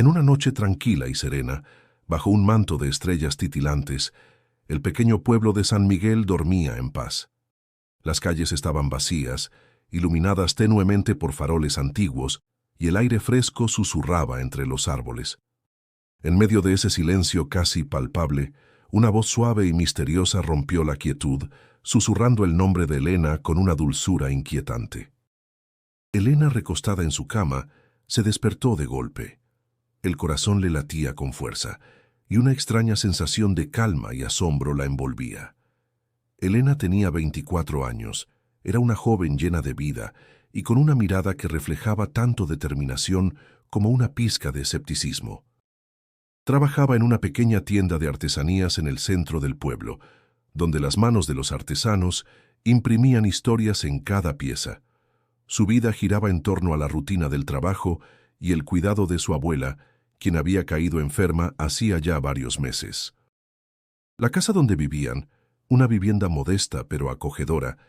En una noche tranquila y serena, bajo un manto de estrellas titilantes, el pequeño pueblo de San Miguel dormía en paz. Las calles estaban vacías, iluminadas tenuemente por faroles antiguos, y el aire fresco susurraba entre los árboles. En medio de ese silencio casi palpable, una voz suave y misteriosa rompió la quietud, susurrando el nombre de Elena con una dulzura inquietante. Elena, recostada en su cama, se despertó de golpe. El corazón le latía con fuerza, y una extraña sensación de calma y asombro la envolvía. Elena tenía 24 años, era una joven llena de vida y con una mirada que reflejaba tanto determinación como una pizca de escepticismo. Trabajaba en una pequeña tienda de artesanías en el centro del pueblo, donde las manos de los artesanos imprimían historias en cada pieza. Su vida giraba en torno a la rutina del trabajo y el cuidado de su abuela, quien había caído enferma hacía ya varios meses. La casa donde vivían, una vivienda modesta pero acogedora,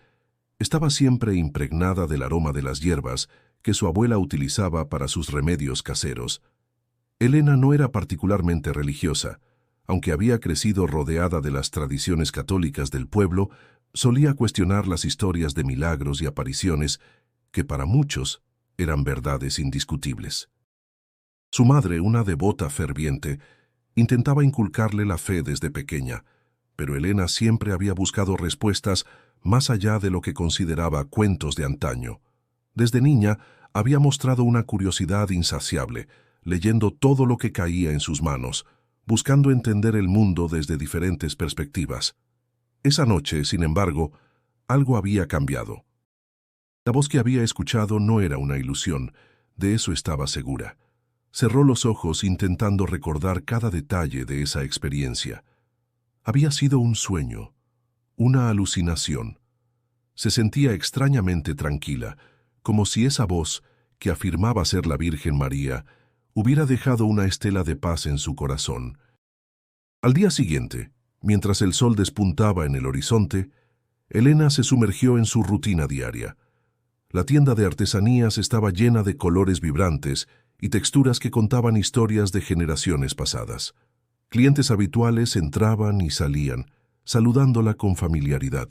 estaba siempre impregnada del aroma de las hierbas que su abuela utilizaba para sus remedios caseros. Elena no era particularmente religiosa, aunque había crecido rodeada de las tradiciones católicas del pueblo, solía cuestionar las historias de milagros y apariciones que para muchos eran verdades indiscutibles. Su madre, una devota ferviente, intentaba inculcarle la fe desde pequeña, pero Elena siempre había buscado respuestas más allá de lo que consideraba cuentos de antaño. Desde niña había mostrado una curiosidad insaciable, leyendo todo lo que caía en sus manos, buscando entender el mundo desde diferentes perspectivas. Esa noche, sin embargo, algo había cambiado. La voz que había escuchado no era una ilusión, de eso estaba segura. Cerró los ojos intentando recordar cada detalle de esa experiencia. Había sido un sueño, una alucinación. Se sentía extrañamente tranquila, como si esa voz, que afirmaba ser la Virgen María, hubiera dejado una estela de paz en su corazón. Al día siguiente, mientras el sol despuntaba en el horizonte, Elena se sumergió en su rutina diaria. La tienda de artesanías estaba llena de colores vibrantes y texturas que contaban historias de generaciones pasadas. Clientes habituales entraban y salían, saludándola con familiaridad.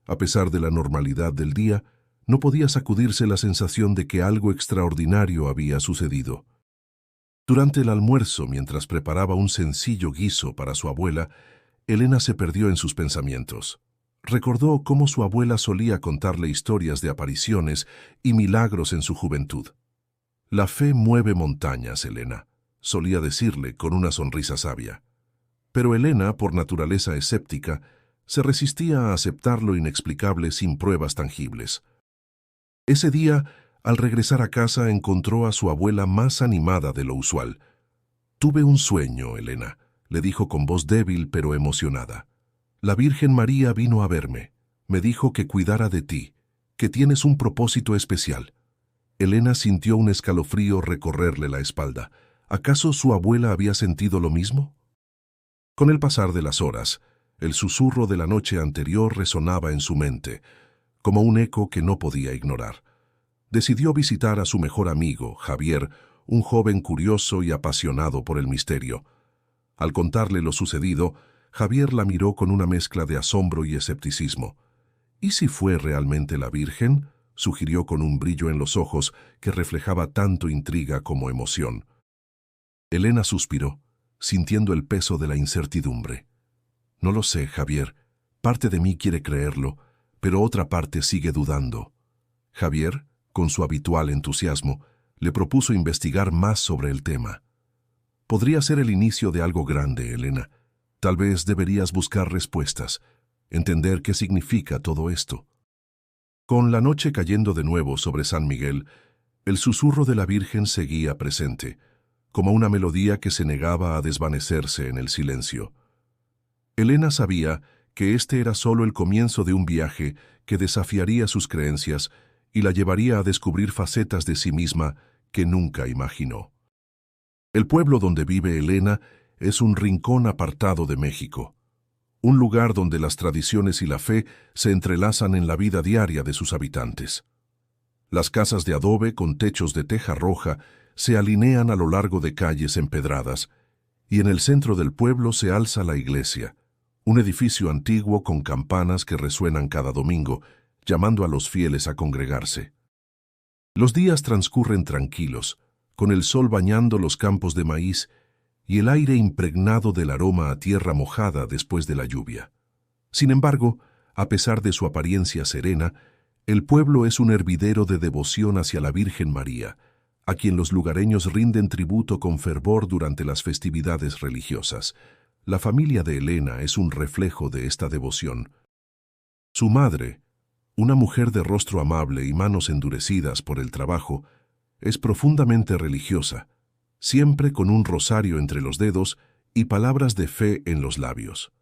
A pesar de la normalidad del día, no podía sacudirse la sensación de que algo extraordinario había sucedido. Durante el almuerzo, mientras preparaba un sencillo guiso para su abuela, Elena se perdió en sus pensamientos. Recordó cómo su abuela solía contarle historias de apariciones y milagros en su juventud. «La fe mueve montañas, Elena», solía decirle con una sonrisa sabia. Pero Elena, por naturaleza escéptica, se resistía a aceptar lo inexplicable sin pruebas tangibles. Ese día, al regresar a casa, encontró a su abuela más animada de lo usual. «Tuve un sueño, Elena», le dijo con voz débil pero emocionada. «La Virgen María vino a verme. Me dijo que cuidara de ti, que tienes un propósito especial». Elena sintió un escalofrío recorrerle la espalda. ¿Acaso su abuela había sentido lo mismo? Con el pasar de las horas, el susurro de la noche anterior resonaba en su mente, como un eco que no podía ignorar. Decidió visitar a su mejor amigo, Javier, un joven curioso y apasionado por el misterio. Al contarle lo sucedido, Javier la miró con una mezcla de asombro y escepticismo. ¿Y si fue realmente la Virgen?, sugirió con un brillo en los ojos que reflejaba tanto intriga como emoción. Elena suspiró, sintiendo el peso de la incertidumbre. «No lo sé, Javier. Parte de mí quiere creerlo, pero otra parte sigue dudando». Javier, con su habitual entusiasmo, le propuso investigar más sobre el tema. «Podría ser el inicio de algo grande, Elena. Tal vez deberías buscar respuestas, entender qué significa todo esto». Con la noche cayendo de nuevo sobre San Miguel, el susurro de la Virgen seguía presente, como una melodía que se negaba a desvanecerse en el silencio. Elena sabía que este era solo el comienzo de un viaje que desafiaría sus creencias y la llevaría a descubrir facetas de sí misma que nunca imaginó. El pueblo donde vive Elena es un rincón apartado de México, un lugar donde las tradiciones y la fe se entrelazan en la vida diaria de sus habitantes. Las casas de adobe con techos de teja roja se alinean a lo largo de calles empedradas, y en el centro del pueblo se alza la iglesia, un edificio antiguo con campanas que resuenan cada domingo, llamando a los fieles a congregarse. Los días transcurren tranquilos, con el sol bañando los campos de maíz y el aire impregnado del aroma a tierra mojada después de la lluvia. Sin embargo, a pesar de su apariencia serena, el pueblo es un hervidero de devoción hacia la Virgen María, a quien los lugareños rinden tributo con fervor durante las festividades religiosas. La familia de Elena es un reflejo de esta devoción. Su madre, una mujer de rostro amable y manos endurecidas por el trabajo, es profundamente religiosa, siempre con un rosario entre los dedos y palabras de fe en los labios.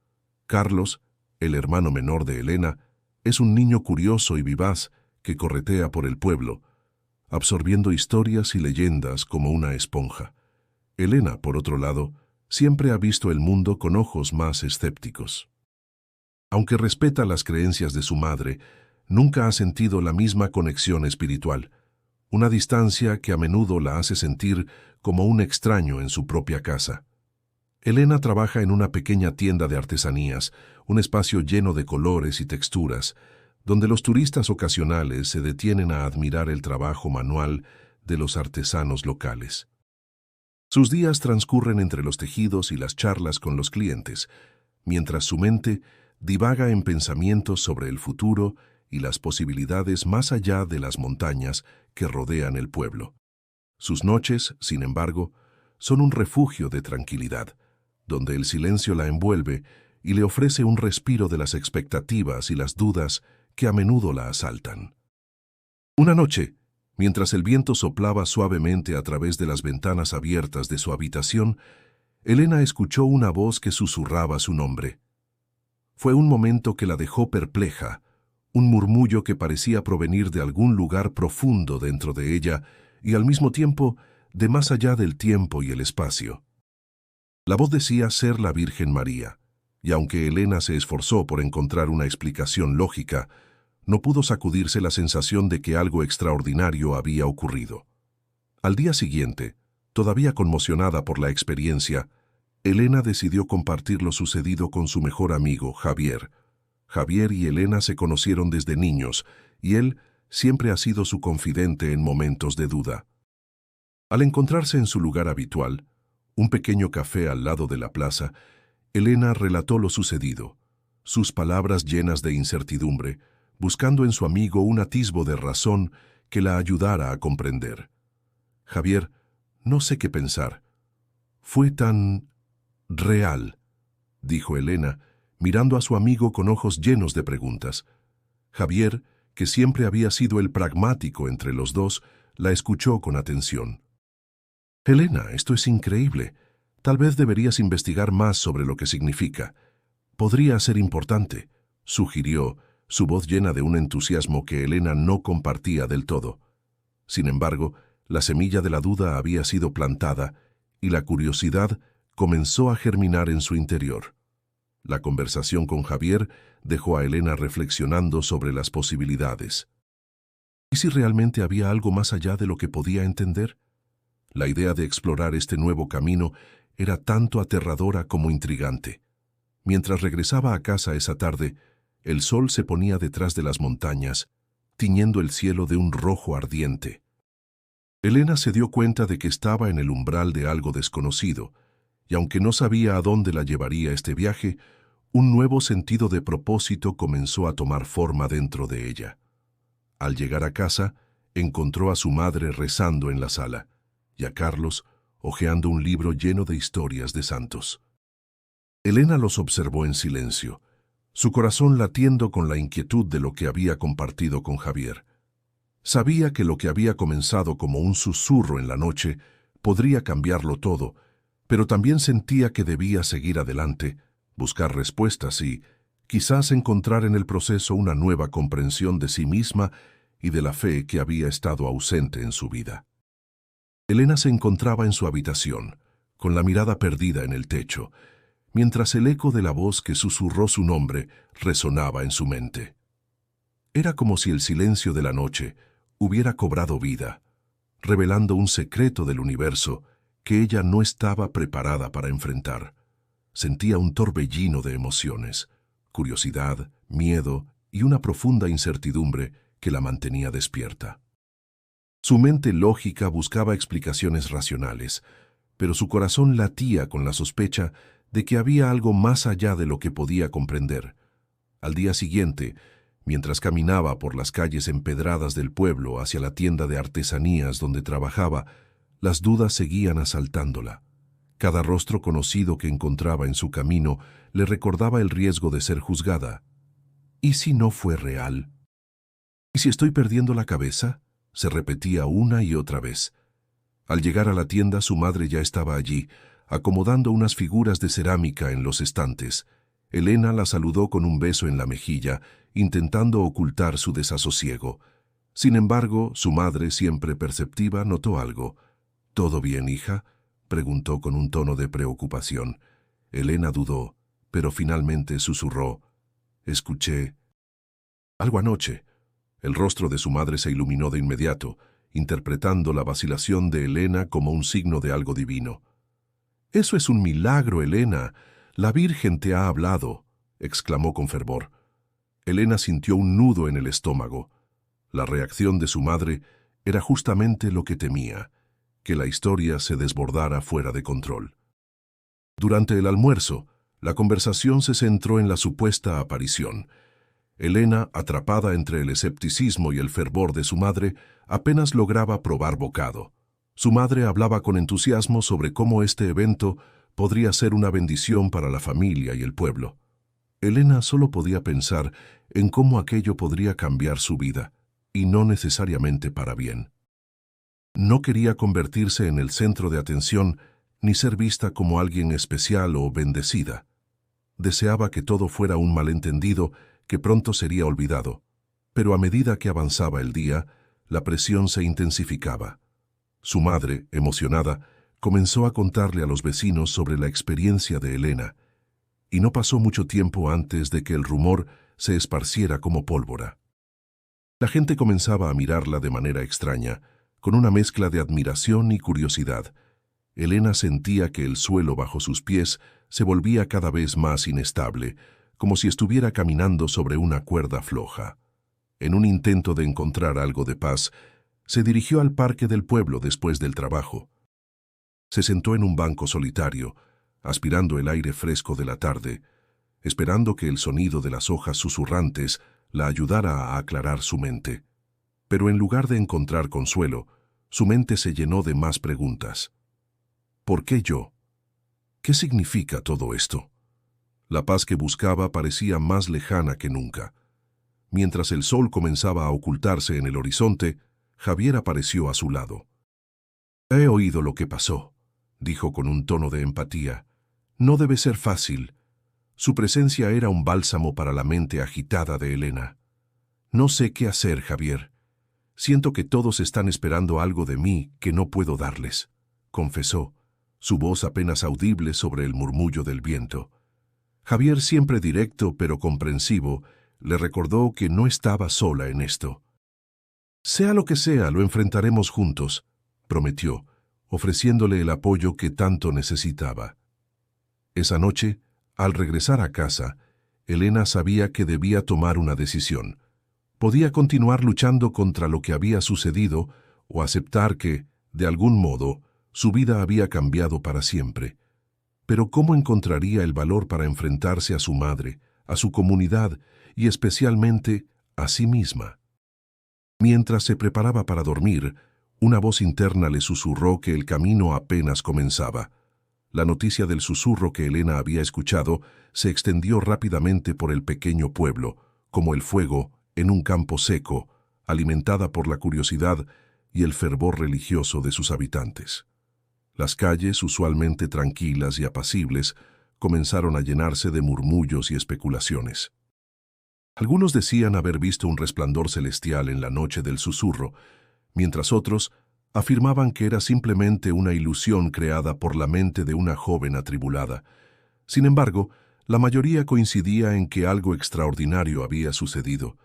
Carlos, el hermano menor de Elena, es un niño curioso y vivaz que corretea por el pueblo, absorbiendo historias y leyendas como una esponja. Elena, por otro lado, siempre ha visto el mundo con ojos más escépticos. Aunque respeta las creencias de su madre, nunca ha sentido la misma conexión espiritual, una distancia que a menudo la hace sentir como un extraño en su propia casa. Elena trabaja en una pequeña tienda de artesanías, un espacio lleno de colores y texturas, donde los turistas ocasionales se detienen a admirar el trabajo manual de los artesanos locales. Sus días transcurren entre los tejidos y las charlas con los clientes, mientras su mente divaga en pensamientos sobre el futuro y las posibilidades más allá de las montañas que rodean el pueblo. Sus noches, sin embargo, son un refugio de tranquilidad, donde el silencio la envuelve y le ofrece un respiro de las expectativas y las dudas que a menudo la asaltan. Una noche, mientras el viento soplaba suavemente a través de las ventanas abiertas de su habitación, Elena escuchó una voz que susurraba su nombre. Fue un momento que la dejó perpleja, un murmullo que parecía provenir de algún lugar profundo dentro de ella y al mismo tiempo de más allá del tiempo y el espacio. La voz decía ser la Virgen María, y aunque Elena se esforzó por encontrar una explicación lógica, no pudo sacudirse la sensación de que algo extraordinario había ocurrido. Al día siguiente, todavía conmocionada por la experiencia, Elena decidió compartir lo sucedido con su mejor amigo, Javier. Javier y Elena se conocieron desde niños, y él siempre ha sido su confidente en momentos de duda. Al encontrarse en su lugar habitual, un pequeño café al lado de la plaza, Elena relató lo sucedido, sus palabras llenas de incertidumbre, buscando en su amigo un atisbo de razón que la ayudara a comprender. Javier, no sé qué pensar. Fue tan real, dijo Elena, mirando a su amigo con ojos llenos de preguntas. Javier, que siempre había sido el pragmático entre los dos, la escuchó con atención. Elena, esto es increíble. Tal vez deberías investigar más sobre lo que significa. Podría ser importante, sugirió, su voz llena de un entusiasmo que Elena no compartía del todo. Sin embargo, la semilla de la duda había sido plantada y la curiosidad comenzó a germinar en su interior. La conversación con Javier dejó a Elena reflexionando sobre las posibilidades. ¿Y si realmente había algo más allá de lo que podía entender? La idea de explorar este nuevo camino era tanto aterradora como intrigante. Mientras regresaba a casa esa tarde, el sol se ponía detrás de las montañas, tiñendo el cielo de un rojo ardiente. Elena se dio cuenta de que estaba en el umbral de algo desconocido, y aunque no sabía a dónde la llevaría este viaje, un nuevo sentido de propósito comenzó a tomar forma dentro de ella. Al llegar a casa, encontró a su madre rezando en la sala, y a Carlos hojeando un libro lleno de historias de santos. Elena los observó en silencio, su corazón latiendo con la inquietud de lo que había compartido con Javier. Sabía que lo que había comenzado como un susurro en la noche podría cambiarlo todo, pero también sentía que debía seguir adelante, buscar respuestas y, quizás encontrar en el proceso una nueva comprensión de sí misma y de la fe que había estado ausente en su vida. Elena se encontraba en su habitación, con la mirada perdida en el techo, mientras el eco de la voz que susurró su nombre resonaba en su mente. Era como si el silencio de la noche hubiera cobrado vida, revelando un secreto del universo que ella no estaba preparada para enfrentar. Sentía un torbellino de emociones, curiosidad, miedo y una profunda incertidumbre que la mantenía despierta. Su mente lógica buscaba explicaciones racionales, pero su corazón latía con la sospecha de que había algo más allá de lo que podía comprender. Al día siguiente, mientras caminaba por las calles empedradas del pueblo hacia la tienda de artesanías donde trabajaba, las dudas seguían asaltándola. Cada rostro conocido que encontraba en su camino le recordaba el riesgo de ser juzgada. ¿Y si no fue real? ¿Y si estoy perdiendo la cabeza? Se repetía una y otra vez. Al llegar a la tienda, su madre ya estaba allí, acomodando unas figuras de cerámica en los estantes. Elena la saludó con un beso en la mejilla, intentando ocultar su desasosiego. Sin embargo, su madre, siempre perceptiva, notó algo. ¿Todo bien, hija?, preguntó con un tono de preocupación. Elena dudó, pero finalmente susurró. Escuché algo anoche. El rostro de su madre se iluminó de inmediato, interpretando la vacilación de Elena como un signo de algo divino. «Eso es un milagro, Elena. La Virgen te ha hablado», exclamó con fervor. Elena sintió un nudo en el estómago. La reacción de su madre era justamente lo que temía, que la historia se desbordara fuera de control. Durante el almuerzo, la conversación se centró en la supuesta aparición. Elena, atrapada entre el escepticismo y el fervor de su madre, apenas lograba probar bocado. Su madre hablaba con entusiasmo sobre cómo este evento podría ser una bendición para la familia y el pueblo. Elena solo podía pensar en cómo aquello podría cambiar su vida, y no necesariamente para bien. No quería convertirse en el centro de atención ni ser vista como alguien especial o bendecida. Deseaba que todo fuera un malentendido que pronto sería olvidado, pero a medida que avanzaba el día, la presión se intensificaba. Su madre, emocionada, comenzó a contarle a los vecinos sobre la experiencia de Elena, y no pasó mucho tiempo antes de que el rumor se esparciera como pólvora. La gente comenzaba a mirarla de manera extraña, con una mezcla de admiración y curiosidad. Elena sentía que el suelo bajo sus pies se volvía cada vez más inestable, como si estuviera caminando sobre una cuerda floja. En un intento de encontrar algo de paz, se dirigió al parque del pueblo después del trabajo. Se sentó en un banco solitario, aspirando el aire fresco de la tarde, esperando que el sonido de las hojas susurrantes la ayudara a aclarar su mente. Pero en lugar de encontrar consuelo, su mente se llenó de más preguntas. ¿Por qué yo? ¿Qué significa todo esto? La paz que buscaba parecía más lejana que nunca. Mientras el sol comenzaba a ocultarse en el horizonte, Javier apareció a su lado. «He oído lo que pasó», dijo con un tono de empatía. «No debe ser fácil». Su presencia era un bálsamo para la mente agitada de Elena. «No sé qué hacer, Javier. Siento que todos están esperando algo de mí que no puedo darles», confesó, su voz apenas audible sobre el murmullo del viento. Javier, siempre directo pero comprensivo, le recordó que no estaba sola en esto. «Sea lo que sea, lo enfrentaremos juntos», prometió, ofreciéndole el apoyo que tanto necesitaba. Esa noche, al regresar a casa, Elena sabía que debía tomar una decisión. Podía continuar luchando contra lo que había sucedido o aceptar que, de algún modo, su vida había cambiado para siempre. Pero ¿cómo encontraría el valor para enfrentarse a su madre, a su comunidad y especialmente a sí misma? Mientras se preparaba para dormir, una voz interna le susurró que el camino apenas comenzaba. La noticia del susurro que Elena había escuchado se extendió rápidamente por el pequeño pueblo, como el fuego en un campo seco, alimentada por la curiosidad y el fervor religioso de sus habitantes. Las calles, usualmente tranquilas y apacibles, comenzaron a llenarse de murmullos y especulaciones. Algunos decían haber visto un resplandor celestial en la noche del susurro, mientras otros afirmaban que era simplemente una ilusión creada por la mente de una joven atribulada. Sin embargo, la mayoría coincidía en que algo extraordinario había sucedido.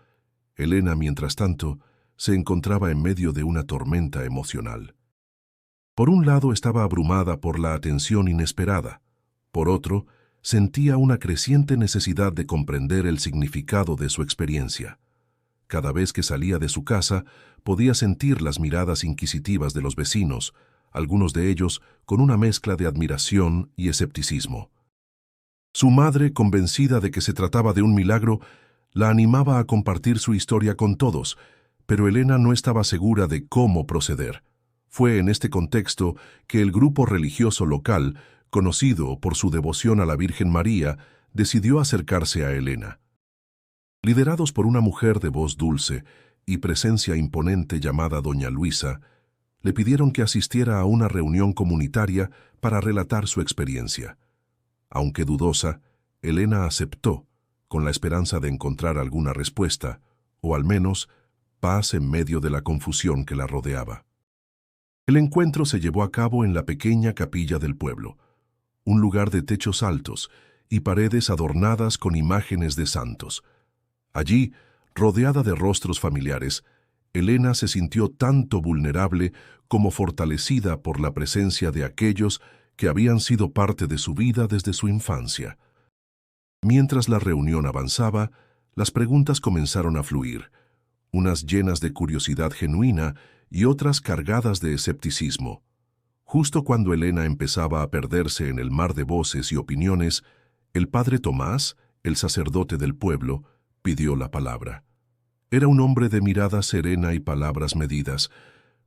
Elena, mientras tanto, se encontraba en medio de una tormenta emocional. Por un lado estaba abrumada por la atención inesperada, por otro, sentía una creciente necesidad de comprender el significado de su experiencia. Cada vez que salía de su casa, podía sentir las miradas inquisitivas de los vecinos, algunos de ellos con una mezcla de admiración y escepticismo. Su madre, convencida de que se trataba de un milagro, la animaba a compartir su historia con todos, pero Elena no estaba segura de cómo proceder. Fue en este contexto que el grupo religioso local, conocido por su devoción a la Virgen María, decidió acercarse a Elena. Liderados por una mujer de voz dulce y presencia imponente llamada Doña Luisa, le pidieron que asistiera a una reunión comunitaria para relatar su experiencia. Aunque dudosa, Elena aceptó, con la esperanza de encontrar alguna respuesta, o al menos paz en medio de la confusión que la rodeaba. El encuentro se llevó a cabo en la pequeña capilla del pueblo, un lugar de techos altos y paredes adornadas con imágenes de santos. Allí, rodeada de rostros familiares, Elena se sintió tanto vulnerable como fortalecida por la presencia de aquellos que habían sido parte de su vida desde su infancia. Mientras la reunión avanzaba, las preguntas comenzaron a fluir, unas llenas de curiosidad genuina y otras cargadas de escepticismo. Justo cuando Elena empezaba a perderse en el mar de voces y opiniones, el padre Tomás, el sacerdote del pueblo, pidió la palabra. Era un hombre de mirada serena y palabras medidas,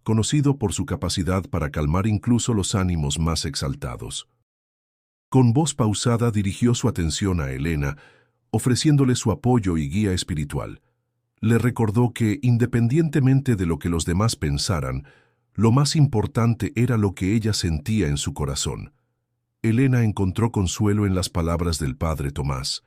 conocido por su capacidad para calmar incluso los ánimos más exaltados. Con voz pausada dirigió su atención a Elena, ofreciéndole su apoyo y guía espiritual. Le recordó que, independientemente de lo que los demás pensaran, lo más importante era lo que ella sentía en su corazón. Elena encontró consuelo en las palabras del padre Tomás.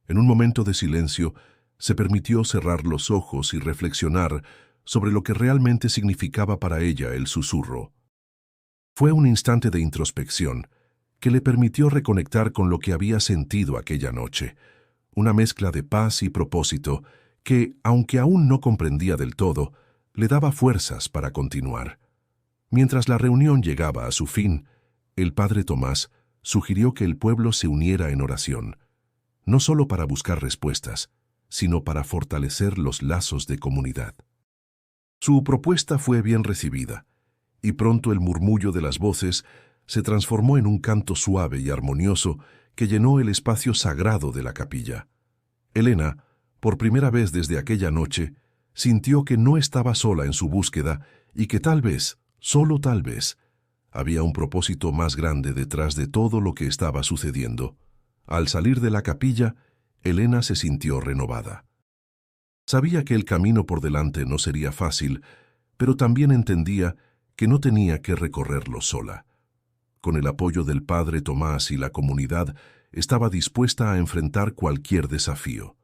En un momento de silencio, se permitió cerrar los ojos y reflexionar sobre lo que realmente significaba para ella el susurro. Fue un instante de introspección que le permitió reconectar con lo que había sentido aquella noche, una mezcla de paz y propósito que, aunque aún no comprendía del todo, le daba fuerzas para continuar. Mientras la reunión llegaba a su fin, el padre Tomás sugirió que el pueblo se uniera en oración, no solo para buscar respuestas, sino para fortalecer los lazos de comunidad. Su propuesta fue bien recibida, y pronto el murmullo de las voces se transformó en un canto suave y armonioso que llenó el espacio sagrado de la capilla. Elena, por primera vez desde aquella noche, sintió que no estaba sola en su búsqueda y que tal vez, solo tal vez, había un propósito más grande detrás de todo lo que estaba sucediendo. Al salir de la capilla, Elena se sintió renovada. Sabía que el camino por delante no sería fácil, pero también entendía que no tenía que recorrerlo sola. Con el apoyo del padre Tomás y la comunidad, estaba dispuesta a enfrentar cualquier desafío.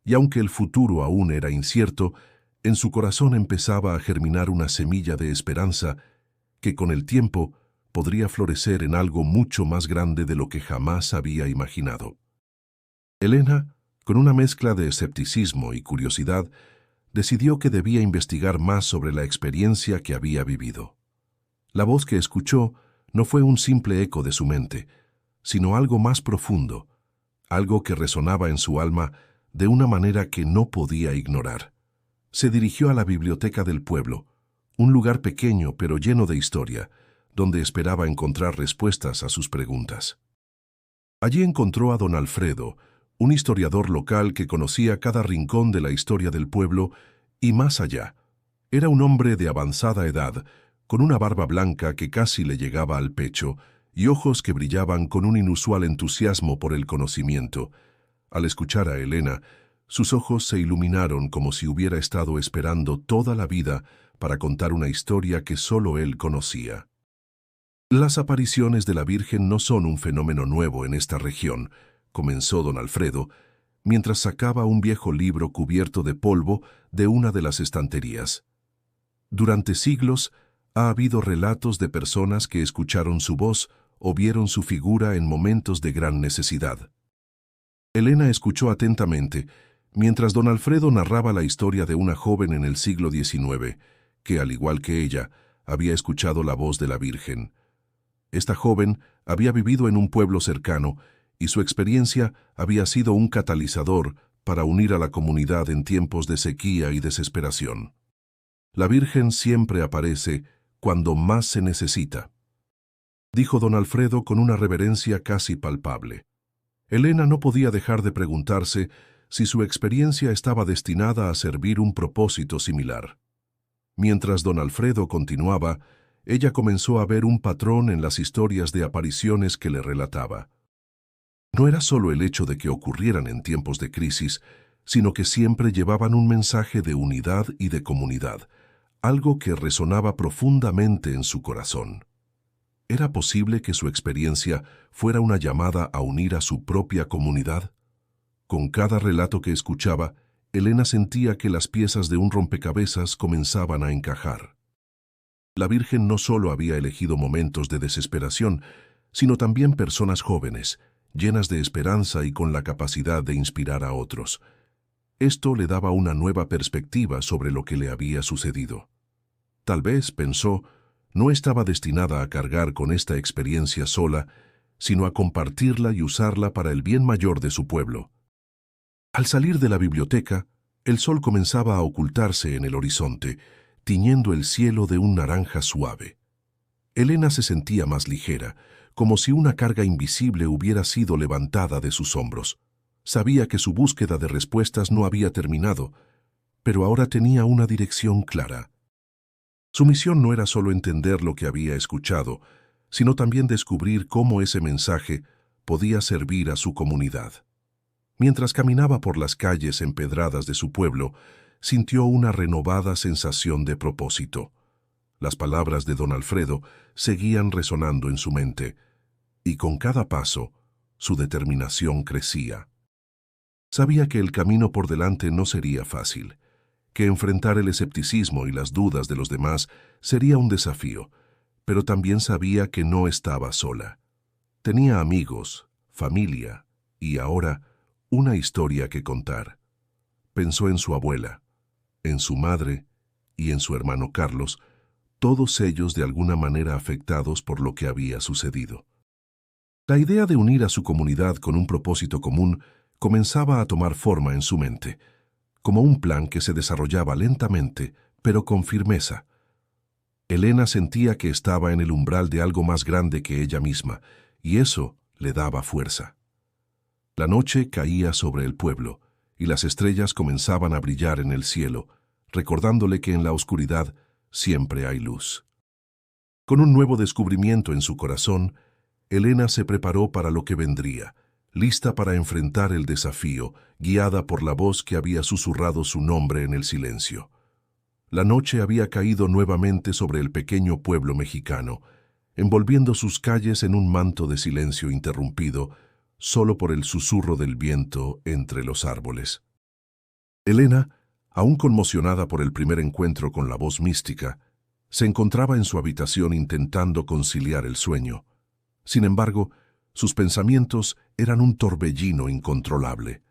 Y aunque el futuro aún era incierto, en su corazón empezaba a germinar una semilla de esperanza que con el tiempo podría florecer en algo mucho más grande de lo que jamás había imaginado. Elena, con una mezcla de escepticismo y curiosidad, decidió que debía investigar más sobre la experiencia que había vivido. La voz que escuchó no fue un simple eco de su mente, sino algo más profundo, algo que resonaba en su alma de una manera que no podía ignorar. Se dirigió a la biblioteca del pueblo, un lugar pequeño pero lleno de historia, donde esperaba encontrar respuestas a sus preguntas. Allí encontró a don Alfredo, un historiador local que conocía cada rincón de la historia del pueblo y más allá. Era un hombre de avanzada edad, con una barba blanca que casi le llegaba al pecho y ojos que brillaban con un inusual entusiasmo por el conocimiento. Al escuchar a Elena, sus ojos se iluminaron como si hubiera estado esperando toda la vida para contar una historia que solo él conocía. Las apariciones de la Virgen no son un fenómeno nuevo en esta región, comenzó don Alfredo, mientras sacaba un viejo libro cubierto de polvo de una de las estanterías. Durante siglos ha habido relatos de personas que escucharon su voz o vieron su figura en momentos de gran necesidad. Elena escuchó atentamente, mientras don Alfredo narraba la historia de una joven en el siglo XIX, que, al igual que ella, había escuchado la voz de la Virgen. Esta joven había vivido en un pueblo cercano y su experiencia había sido un catalizador para unir a la comunidad en tiempos de sequía y desesperación. La Virgen siempre aparece cuando más se necesita, dijo don Alfredo con una reverencia casi palpable. Elena no podía dejar de preguntarse si su experiencia estaba destinada a servir un propósito similar. Mientras don Alfredo continuaba, ella comenzó a ver un patrón en las historias de apariciones que le relataba. No era solo el hecho de que ocurrieran en tiempos de crisis, sino que siempre llevaban un mensaje de unidad y de comunidad, algo que resonaba profundamente en su corazón. ¿Era posible que su experiencia fuera una llamada a unir a su propia comunidad? Con cada relato que escuchaba, Elena sentía que las piezas de un rompecabezas comenzaban a encajar. La Virgen no solo había elegido momentos de desesperación, sino también personas jóvenes, llenas de esperanza y con la capacidad de inspirar a otros. Esto le daba una nueva perspectiva sobre lo que le había sucedido. Tal vez, pensó, no estaba destinada a cargar con esta experiencia sola, sino a compartirla y usarla para el bien mayor de su pueblo. Al salir de la biblioteca, el sol comenzaba a ocultarse en el horizonte, tiñendo el cielo de un naranja suave. Elena se sentía más ligera, como si una carga invisible hubiera sido levantada de sus hombros. Sabía que su búsqueda de respuestas no había terminado, pero ahora tenía una dirección clara. Su misión no era solo entender lo que había escuchado, sino también descubrir cómo ese mensaje podía servir a su comunidad. Mientras caminaba por las calles empedradas de su pueblo, sintió una renovada sensación de propósito. Las palabras de don Alfredo seguían resonando en su mente, y con cada paso, su determinación crecía. Sabía que el camino por delante no sería fácil, que enfrentar el escepticismo y las dudas de los demás sería un desafío, pero también sabía que no estaba sola. Tenía amigos, familia y ahora una historia que contar. Pensó en su abuela, en su madre y en su hermano Carlos, todos ellos de alguna manera afectados por lo que había sucedido. La idea de unir a su comunidad con un propósito común comenzaba a tomar forma en su mente, como un plan que se desarrollaba lentamente, pero con firmeza. Elena sentía que estaba en el umbral de algo más grande que ella misma, y eso le daba fuerza. La noche caía sobre el pueblo, y las estrellas comenzaban a brillar en el cielo, recordándole que en la oscuridad siempre hay luz. Con un nuevo descubrimiento en su corazón, Elena se preparó para lo que vendría, lista para enfrentar el desafío, guiada por la voz que había susurrado su nombre en el silencio. La noche había caído nuevamente sobre el pequeño pueblo mexicano, envolviendo sus calles en un manto de silencio interrumpido, solo por el susurro del viento entre los árboles. Elena, aún conmocionada por el primer encuentro con la voz mística, se encontraba en su habitación intentando conciliar el sueño. Sin embargo, sus pensamientos eran un torbellino incontrolable.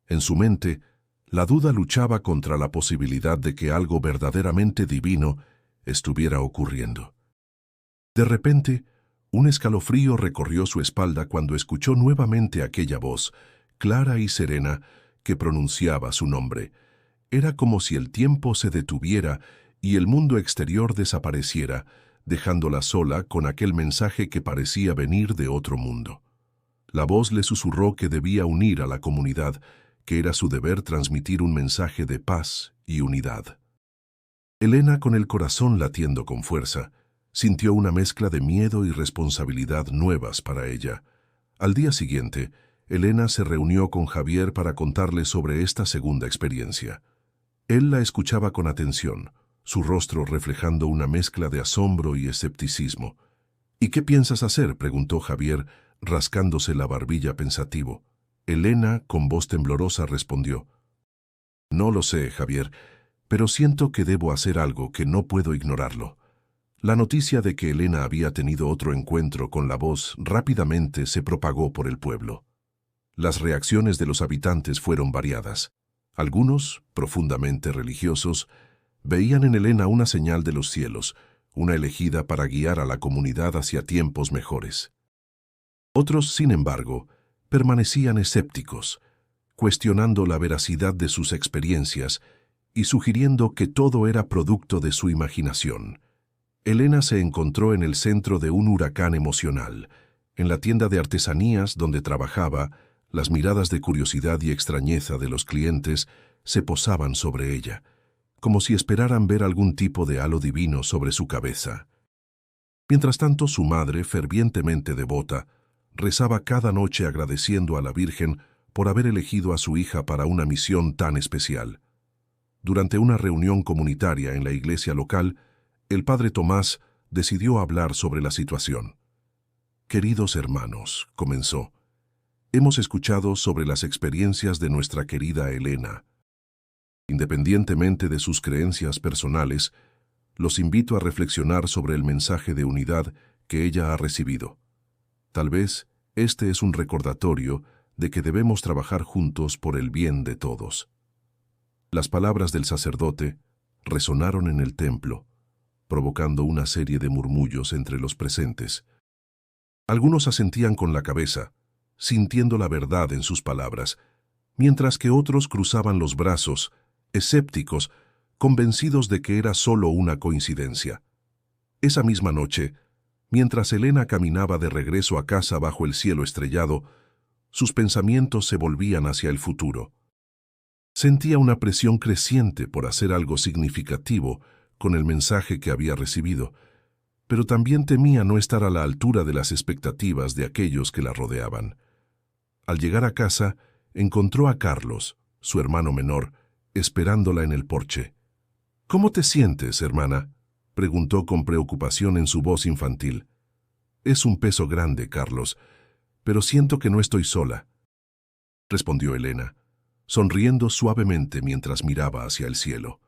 En su mente, la duda luchaba contra la posibilidad de que algo verdaderamente divino estuviera ocurriendo. De repente, un escalofrío recorrió su espalda cuando escuchó nuevamente aquella voz, clara y serena, que pronunciaba su nombre. Era como si el tiempo se detuviera y el mundo exterior desapareciera, dejándola sola con aquel mensaje que parecía venir de otro mundo. La voz le susurró que debía unir a la comunidad, que era su deber transmitir un mensaje de paz y unidad. Elena, con el corazón latiendo con fuerza, sintió una mezcla de miedo y responsabilidad nuevas para ella. Al día siguiente, Elena se reunió con Javier para contarle sobre esta segunda experiencia. Él la escuchaba con atención, su rostro reflejando una mezcla de asombro y escepticismo. «¿Y qué piensas hacer?», preguntó Javier, rascándose la barbilla pensativo. Elena, con voz temblorosa, respondió: «No lo sé, Javier, pero siento que debo hacer algo, que no puedo ignorarlo». La noticia de que Elena había tenido otro encuentro con la voz rápidamente se propagó por el pueblo. Las reacciones de los habitantes fueron variadas. Algunos, profundamente religiosos, veían en Elena una señal de los cielos, una elegida para guiar a la comunidad hacia tiempos mejores. Otros, sin embargo, permanecían escépticos, cuestionando la veracidad de sus experiencias y sugiriendo que todo era producto de su imaginación. Elena se encontró en el centro de un huracán emocional. En la tienda de artesanías donde trabajaba, las miradas de curiosidad y extrañeza de los clientes se posaban sobre ella, como si esperaran ver algún tipo de halo divino sobre su cabeza. Mientras tanto, su madre, fervientemente devota, rezaba cada noche agradeciendo a la Virgen por haber elegido a su hija para una misión tan especial. Durante una reunión comunitaria en la iglesia local, el padre Tomás decidió hablar sobre la situación. «Queridos hermanos», comenzó, «hemos escuchado sobre las experiencias de nuestra querida Elena. Independientemente de sus creencias personales, los invito a reflexionar sobre el mensaje de unidad que ella ha recibido. Tal vez este es un recordatorio de que debemos trabajar juntos por el bien de todos». Las palabras del sacerdote resonaron en el templo, provocando una serie de murmullos entre los presentes. Algunos asentían con la cabeza, sintiendo la verdad en sus palabras, mientras que otros cruzaban los brazos, escépticos, convencidos de que era solo una coincidencia. Esa misma noche, mientras Elena caminaba de regreso a casa bajo el cielo estrellado, sus pensamientos se volvían hacia el futuro. Sentía una presión creciente por hacer algo significativo con el mensaje que había recibido, pero también temía no estar a la altura de las expectativas de aquellos que la rodeaban. Al llegar a casa, encontró a Carlos, su hermano menor, esperándola en el porche. «¿Cómo te sientes, hermana?», preguntó con preocupación en su voz infantil. «Es un peso grande, Carlos, pero siento que no estoy sola», respondió Elena, sonriendo suavemente mientras miraba hacia el cielo.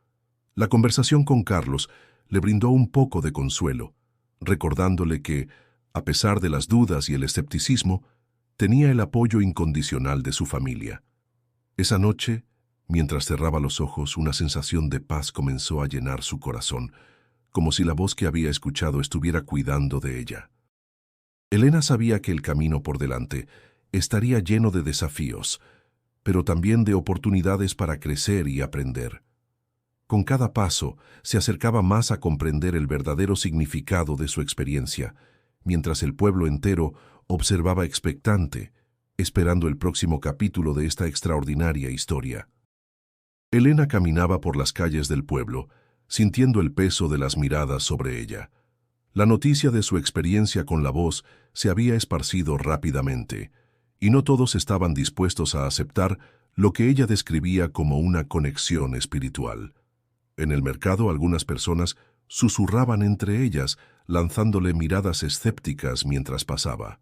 La conversación con Carlos le brindó un poco de consuelo, recordándole que, a pesar de las dudas y el escepticismo, tenía el apoyo incondicional de su familia. Esa noche, mientras cerraba los ojos, una sensación de paz comenzó a llenar su corazón, como si la voz que había escuchado estuviera cuidando de ella. Elena sabía que el camino por delante estaría lleno de desafíos, pero también de oportunidades para crecer y aprender. Con cada paso, se acercaba más a comprender el verdadero significado de su experiencia, mientras el pueblo entero observaba expectante, esperando el próximo capítulo de esta extraordinaria historia. Elena caminaba por las calles del pueblo, sintiendo el peso de las miradas sobre ella. La noticia de su experiencia con la voz se había esparcido rápidamente, y no todos estaban dispuestos a aceptar lo que ella describía como una conexión espiritual. En el mercado, algunas personas susurraban entre ellas, lanzándole miradas escépticas mientras pasaba.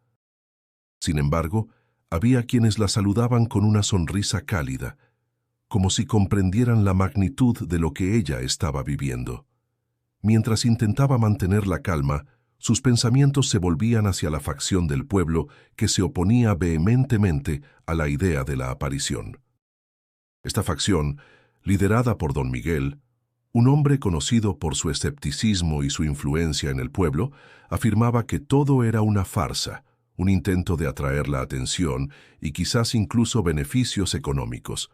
Sin embargo, había quienes la saludaban con una sonrisa cálida, como si comprendieran la magnitud de lo que ella estaba viviendo. Mientras intentaba mantener la calma, sus pensamientos se volvían hacia la facción del pueblo que se oponía vehementemente a la idea de la aparición. Esta facción, liderada por don Miguel, un hombre conocido por su escepticismo y su influencia en el pueblo, afirmaba que todo era una farsa, un intento de atraer la atención y quizás incluso beneficios económicos.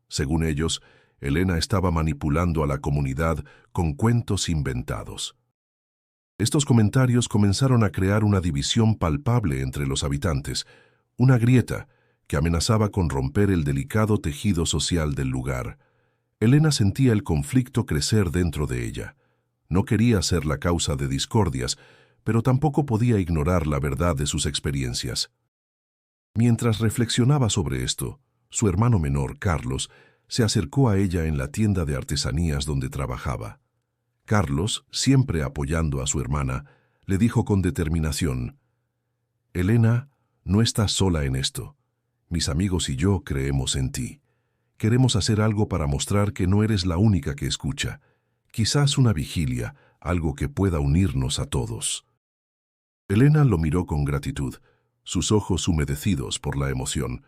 Según ellos, Elena estaba manipulando a la comunidad con cuentos inventados. Estos comentarios comenzaron a crear una división palpable entre los habitantes, una grieta que amenazaba con romper el delicado tejido social del lugar. Elena sentía el conflicto crecer dentro de ella. No quería ser la causa de discordias, pero tampoco podía ignorar la verdad de sus experiencias. Mientras reflexionaba sobre esto, su hermano menor, Carlos, se acercó a ella en la tienda de artesanías donde trabajaba. Carlos, siempre apoyando a su hermana, le dijo con determinación: «Elena, no estás sola en esto. Mis amigos y yo creemos en ti. Queremos hacer algo para mostrar que no eres la única que escucha. Quizás una vigilia, algo que pueda unirnos a todos». Elena lo miró con gratitud, sus ojos humedecidos por la emoción.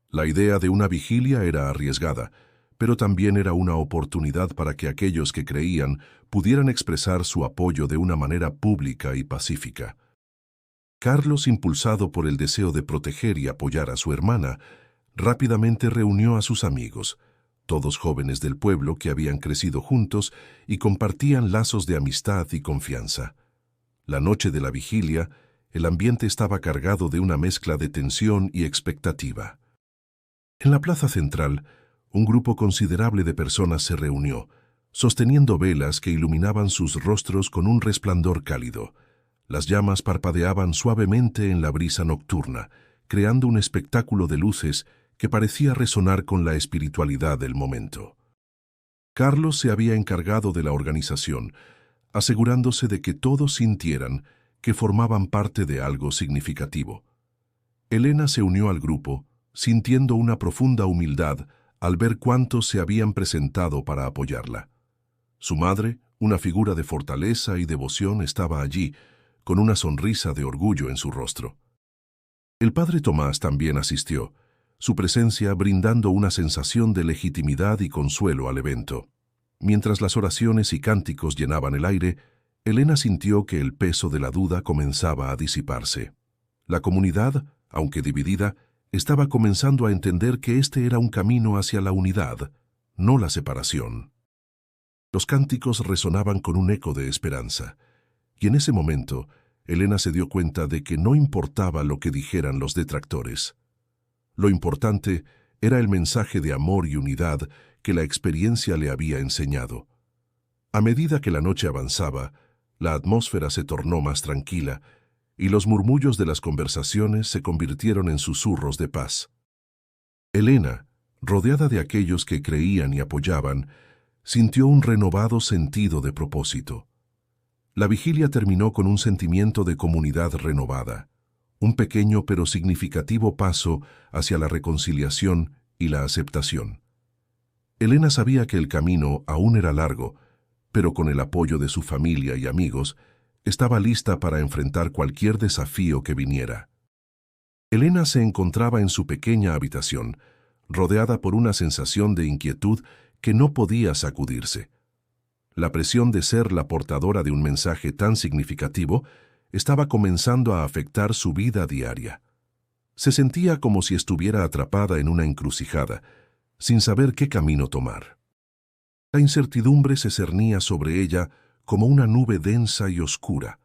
La idea de una vigilia era arriesgada, pero también era una oportunidad para que aquellos que creían pudieran expresar su apoyo de una manera pública y pacífica. Carlos, impulsado por el deseo de proteger y apoyar a su hermana, rápidamente reunió a sus amigos, todos jóvenes del pueblo que habían crecido juntos y compartían lazos de amistad y confianza. La noche de la vigilia, el ambiente estaba cargado de una mezcla de tensión y expectativa. En la plaza central, un grupo considerable de personas se reunió, sosteniendo velas que iluminaban sus rostros con un resplandor cálido. Las llamas parpadeaban suavemente en la brisa nocturna, creando un espectáculo de luces que parecía resonar con la espiritualidad del momento. Carlos se había encargado de la organización, asegurándose de que todos sintieran que formaban parte de algo significativo. Elena se unió al grupo, sintiendo una profunda humildad al ver cuántos se habían presentado para apoyarla. Su madre, una figura de fortaleza y devoción, estaba allí, con una sonrisa de orgullo en su rostro. El padre Tomás también asistió, su presencia brindando una sensación de legitimidad y consuelo al evento. Mientras las oraciones y cánticos llenaban el aire, Elena sintió que el peso de la duda comenzaba a disiparse. La comunidad, aunque dividida, estaba comenzando a entender que este era un camino hacia la unidad, no la separación. Los cánticos resonaban con un eco de esperanza, y en ese momento, Elena se dio cuenta de que no importaba lo que dijeran los detractores. Lo importante era el mensaje de amor y unidad que la experiencia le había enseñado. A medida que la noche avanzaba, la atmósfera se tornó más tranquila y los murmullos de las conversaciones se convirtieron en susurros de paz. Elena, rodeada de aquellos que creían y apoyaban, sintió un renovado sentido de propósito. La vigilia terminó con un sentimiento de comunidad renovada, un pequeño pero significativo paso hacia la reconciliación y la aceptación. Elena sabía que el camino aún era largo, pero con el apoyo de su familia y amigos, estaba lista para enfrentar cualquier desafío que viniera. Elena se encontraba en su pequeña habitación, rodeada por una sensación de inquietud que no podía sacudirse. La presión de ser la portadora de un mensaje tan significativo estaba comenzando a afectar su vida diaria. Se sentía como si estuviera atrapada en una encrucijada, sin saber qué camino tomar. La incertidumbre se cernía sobre ella como una nube densa y oscura,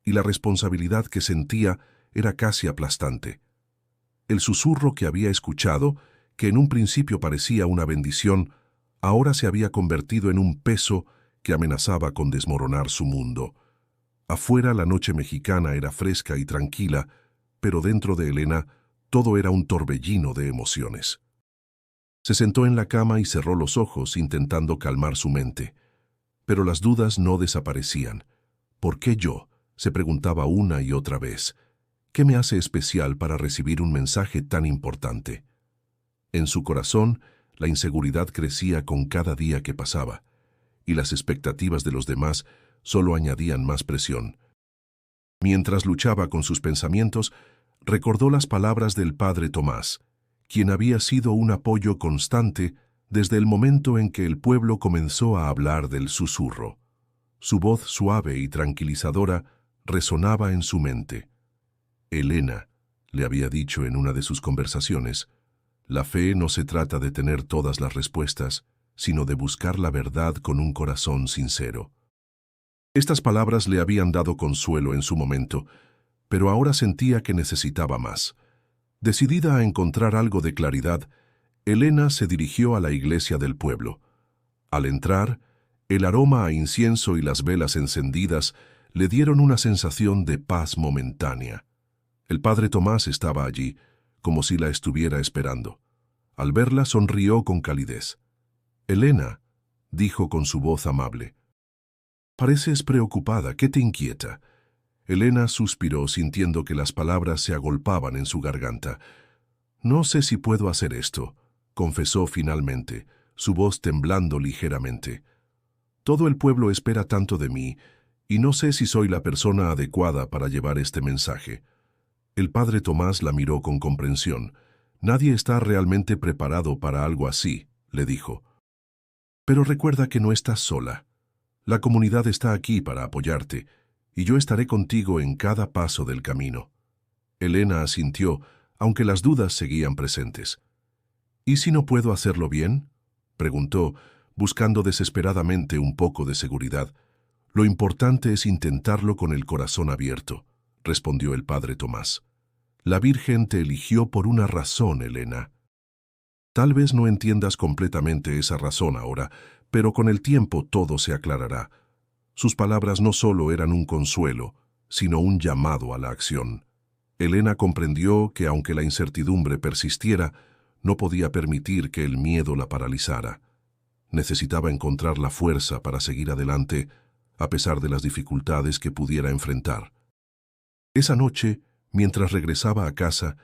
y la responsabilidad que sentía era casi aplastante. El susurro que había escuchado, que en un principio parecía una bendición, ahora se había convertido en un peso que amenazaba con desmoronar su mundo. Afuera la noche mexicana era fresca y tranquila, pero dentro de Elena todo era un torbellino de emociones. Se sentó en la cama y cerró los ojos intentando calmar su mente. Pero las dudas no desaparecían. ¿Por qué yo?, se preguntaba una y otra vez. ¿Qué me hace especial para recibir un mensaje tan importante? En su corazón, la inseguridad crecía con cada día que pasaba, y las expectativas de los demás solo añadían más presión. Mientras luchaba con sus pensamientos, recordó las palabras del padre Tomás, quien había sido un apoyo constante desde el momento en que el pueblo comenzó a hablar del susurro. Su voz suave y tranquilizadora resonaba en su mente. Elena, le había dicho en una de sus conversaciones, la fe no se trata de tener todas las respuestas, sino de buscar la verdad con un corazón sincero. Estas palabras le habían dado consuelo en su momento, pero ahora sentía que necesitaba más. Decidida a encontrar algo de claridad, Elena se dirigió a la iglesia del pueblo. Al entrar, el aroma a incienso y las velas encendidas le dieron una sensación de paz momentánea. El padre Tomás estaba allí, como si la estuviera esperando. Al verla sonrió con calidez. «Elena», dijo con su voz amable. «Pareces preocupada, ¿qué te inquieta?» Elena suspiró sintiendo que las palabras se agolpaban en su garganta. «No sé si puedo hacer esto», confesó finalmente, su voz temblando ligeramente. «Todo el pueblo espera tanto de mí, y no sé si soy la persona adecuada para llevar este mensaje». El padre Tomás la miró con comprensión. «Nadie está realmente preparado para algo así», le dijo. Pero recuerda que no estás sola. La comunidad está aquí para apoyarte, y yo estaré contigo en cada paso del camino. Elena asintió, aunque las dudas seguían presentes. ¿Y si no puedo hacerlo bien?, preguntó, buscando desesperadamente un poco de seguridad. Lo importante es intentarlo con el corazón abierto, respondió el padre Tomás. La Virgen te eligió por una razón, Elena. Tal vez no entiendas completamente esa razón ahora, pero con el tiempo todo se aclarará. Sus palabras no solo eran un consuelo, sino un llamado a la acción. Elena comprendió que aunque la incertidumbre persistiera, no podía permitir que el miedo la paralizara. Necesitaba encontrar la fuerza para seguir adelante, a pesar de las dificultades que pudiera enfrentar. Esa noche, mientras regresaba a casa,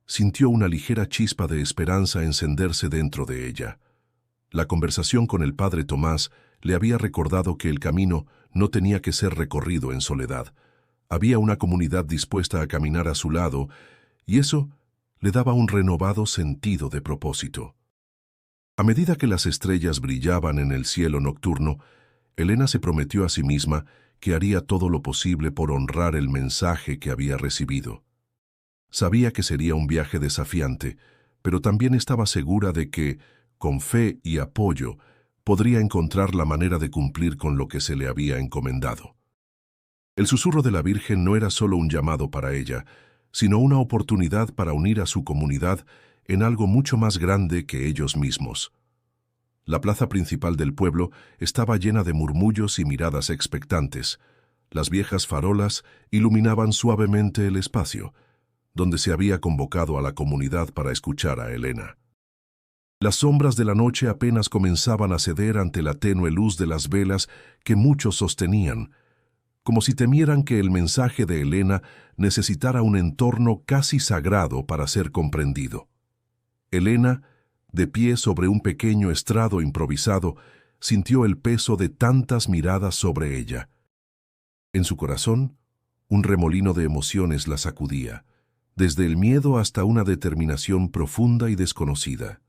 sintió una ligera chispa de esperanza encenderse dentro de ella. La conversación con el padre Tomás le había recordado que el camino no tenía que ser recorrido en soledad. Había una comunidad dispuesta a caminar a su lado, y eso le daba un renovado sentido de propósito. A medida que las estrellas brillaban en el cielo nocturno, Elena se prometió a sí misma que haría todo lo posible por honrar el mensaje que había recibido. Sabía que sería un viaje desafiante, pero también estaba segura de que, con fe y apoyo, podría encontrar la manera de cumplir con lo que se le había encomendado. El susurro de la Virgen no era solo un llamado para ella, sino una oportunidad para unir a su comunidad en algo mucho más grande que ellos mismos. La plaza principal del pueblo estaba llena de murmullos y miradas expectantes. Las viejas farolas iluminaban suavemente el espacio, donde se había convocado a la comunidad para escuchar a Elena. Las sombras de la noche apenas comenzaban a ceder ante la tenue luz de las velas que muchos sostenían, como si temieran que el mensaje de Elena necesitara un entorno casi sagrado para ser comprendido. Elena, de pie sobre un pequeño estrado improvisado, sintió el peso de tantas miradas sobre ella. En su corazón, un remolino de emociones la sacudía, desde el miedo hasta una determinación profunda y desconocida.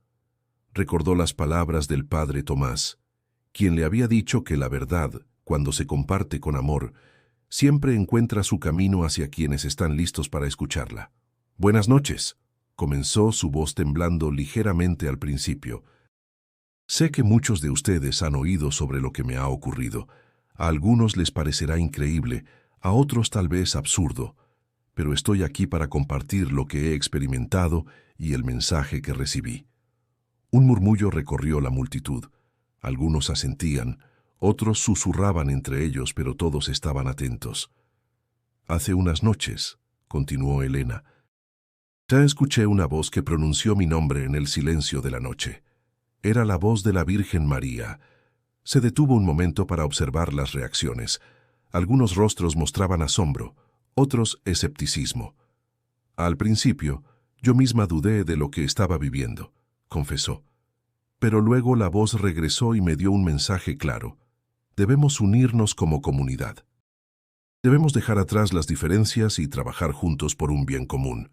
Recordó las palabras del padre Tomás, quien le había dicho que la verdad, cuando se comparte con amor, siempre encuentra su camino hacia quienes están listos para escucharla. «Buenas noches», comenzó, su voz temblando ligeramente al principio. «Sé que muchos de ustedes han oído sobre lo que me ha ocurrido. A algunos les parecerá increíble, a otros tal vez absurdo, pero estoy aquí para compartir lo que he experimentado y el mensaje que recibí». Un murmullo recorrió la multitud. Algunos asentían, otros susurraban entre ellos, pero todos estaban atentos. «Hace unas noches», continuó Elena, «ya escuché una voz que pronunció mi nombre en el silencio de la noche. Era la voz de la Virgen María». Se detuvo un momento para observar las reacciones. Algunos rostros mostraban asombro, otros escepticismo. «Al principio, yo misma dudé de lo que estaba viviendo», confesó. «Pero luego la voz regresó y me dio un mensaje claro. Debemos unirnos como comunidad. Debemos dejar atrás las diferencias y trabajar juntos por un bien común».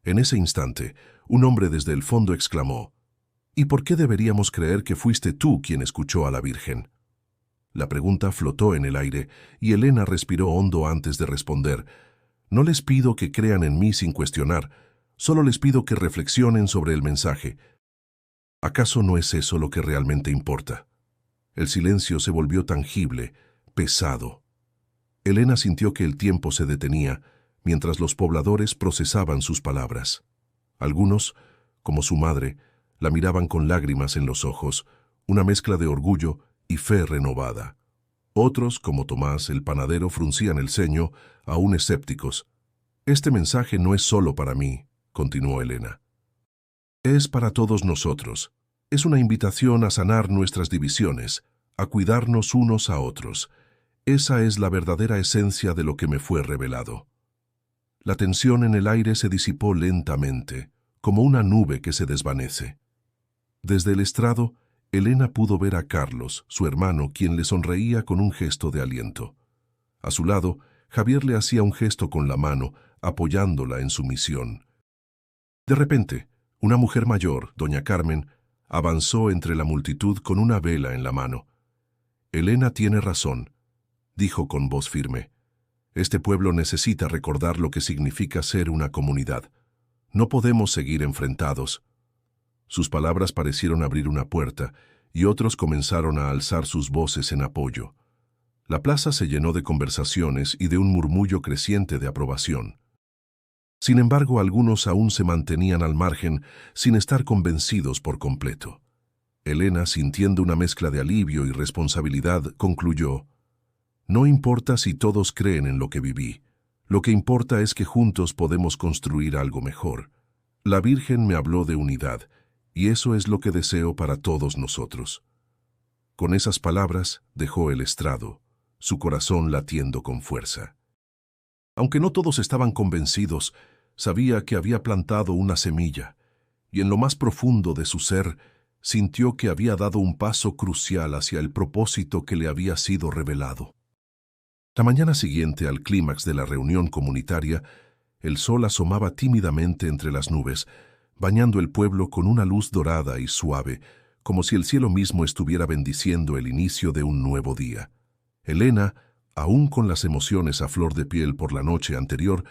En ese instante, un hombre desde el fondo exclamó: «¿Y por qué deberíamos creer que fuiste tú quien escuchó a la Virgen?». La pregunta flotó en el aire y Elena respiró hondo antes de responder: «No les pido que crean en mí sin cuestionar, solo les pido que reflexionen sobre el mensaje. ¿Acaso no es eso lo que realmente importa?». El silencio se volvió tangible, pesado. Elena sintió que el tiempo se detenía mientras los pobladores procesaban sus palabras. Algunos, como su madre, la miraban con lágrimas en los ojos, una mezcla de orgullo y fe renovada. Otros, como Tomás, el panadero, fruncían el ceño, aún escépticos. «Este mensaje no es solo para mí», continuó Elena. «Es para todos nosotros. Es una invitación a sanar nuestras divisiones, a cuidarnos unos a otros. Esa es la verdadera esencia de lo que me fue revelado». La tensión en el aire se disipó lentamente, como una nube que se desvanece. Desde el estrado, Elena pudo ver a Carlos, su hermano, quien le sonreía con un gesto de aliento. A su lado, Javier le hacía un gesto con la mano, apoyándola en su misión. De repente, una mujer mayor, doña Carmen, avanzó entre la multitud con una vela en la mano. Elena tiene razón, dijo con voz firme. Este pueblo necesita recordar lo que significa ser una comunidad. No podemos seguir enfrentados. Sus palabras parecieron abrir una puerta, y otros comenzaron a alzar sus voces en apoyo. La plaza se llenó de conversaciones y de un murmullo creciente de aprobación. Sin embargo, algunos aún se mantenían al margen, sin estar convencidos por completo. Elena, sintiendo una mezcla de alivio y responsabilidad, concluyó: «No importa si todos creen en lo que viví. Lo que importa es que juntos podemos construir algo mejor. La Virgen me habló de unidad, y eso es lo que deseo para todos nosotros». Con esas palabras dejó el estrado, su corazón latiendo con fuerza. Aunque no todos estaban convencidos, sabía que había plantado una semilla, y en lo más profundo de su ser sintió que había dado un paso crucial hacia el propósito que le había sido revelado. La mañana siguiente al clímax de la reunión comunitaria, el sol asomaba tímidamente entre las nubes, bañando el pueblo con una luz dorada y suave, como si el cielo mismo estuviera bendiciendo el inicio de un nuevo día. Elena, aún con las emociones a flor de piel por la noche anterior,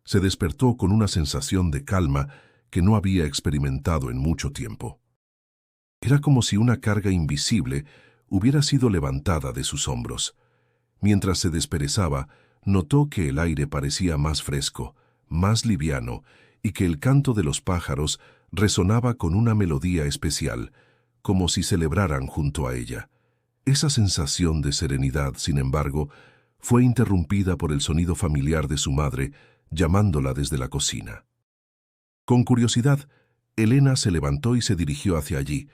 se despertó con una sensación de calma que no había experimentado en mucho tiempo. Era como si una carga invisible hubiera sido levantada de sus hombros. Mientras se desperezaba, notó que el aire parecía más fresco, más liviano, y que el canto de los pájaros resonaba con una melodía especial, como si celebraran junto a ella. Esa sensación de serenidad, sin embargo, fue interrumpida por el sonido familiar de su madre, llamándola desde la cocina. Con curiosidad, Elena se levantó y se dirigió hacia allí,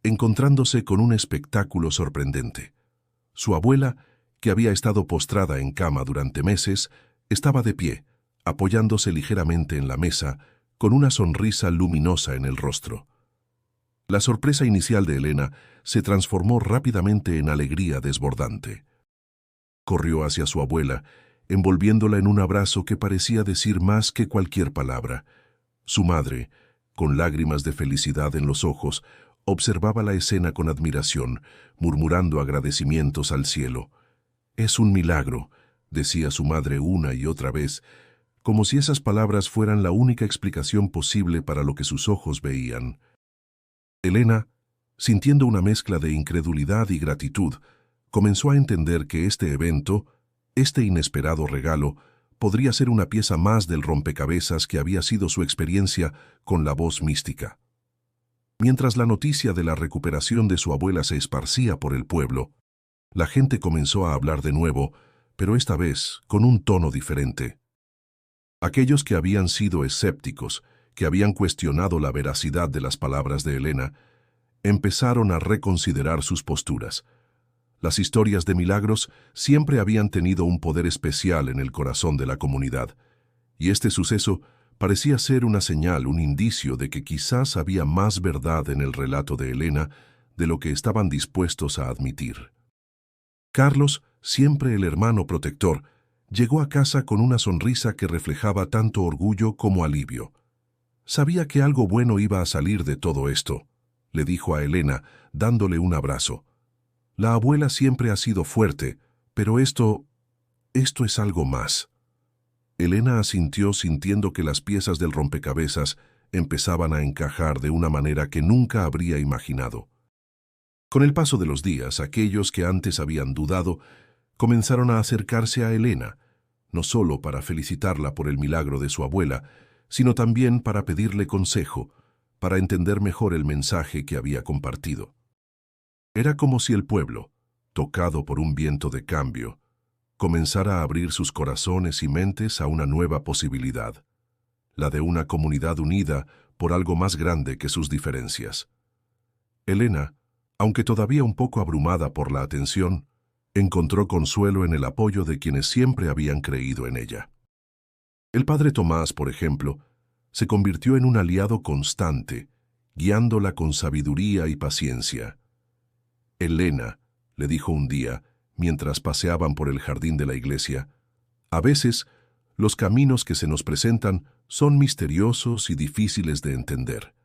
encontrándose con un espectáculo sorprendente. Su abuela, que había estado postrada en cama durante meses, estaba de pie, apoyándose ligeramente en la mesa, con una sonrisa luminosa en el rostro. La sorpresa inicial de Elena se transformó rápidamente en alegría desbordante. Corrió hacia su abuela, envolviéndola en un abrazo que parecía decir más que cualquier palabra. Su madre, con lágrimas de felicidad en los ojos, observaba la escena con admiración, murmurando agradecimientos al cielo. «Es un milagro», decía su madre una y otra vez, como si esas palabras fueran la única explicación posible para lo que sus ojos veían. Elena, sintiendo una mezcla de incredulidad y gratitud, comenzó a entender que este evento, este inesperado regalo, podría ser una pieza más del rompecabezas que había sido su experiencia con la voz mística. Mientras la noticia de la recuperación de su abuela se esparcía por el pueblo, la gente comenzó a hablar de nuevo, pero esta vez con un tono diferente. Aquellos que habían sido escépticos, que habían cuestionado la veracidad de las palabras de Elena, empezaron a reconsiderar sus posturas. Las historias de milagros siempre habían tenido un poder especial en el corazón de la comunidad, y este suceso parecía ser una señal, un indicio de que quizás había más verdad en el relato de Elena de lo que estaban dispuestos a admitir. Carlos, siempre el hermano protector, llegó a casa con una sonrisa que reflejaba tanto orgullo como alivio. Sabía que algo bueno iba a salir de todo esto, le dijo a Elena, dándole un abrazo. La abuela siempre ha sido fuerte, pero esto es algo más. Elena asintió sintiendo que las piezas del rompecabezas empezaban a encajar de una manera que nunca habría imaginado. Con el paso de los días, aquellos que antes habían dudado comenzaron a acercarse a Elena, no solo para felicitarla por el milagro de su abuela, sino también para pedirle consejo, para entender mejor el mensaje que había compartido. Era como si el pueblo, tocado por un viento de cambio, comenzara a abrir sus corazones y mentes a una nueva posibilidad, la de una comunidad unida por algo más grande que sus diferencias. Elena, aunque todavía un poco abrumada por la atención, encontró consuelo en el apoyo de quienes siempre habían creído en ella. El padre Tomás, por ejemplo, se convirtió en un aliado constante, guiándola con sabiduría y paciencia. «Elena», le dijo un día, mientras paseaban por el jardín de la iglesia, «a veces los caminos que se nos presentan son misteriosos y difíciles de entender.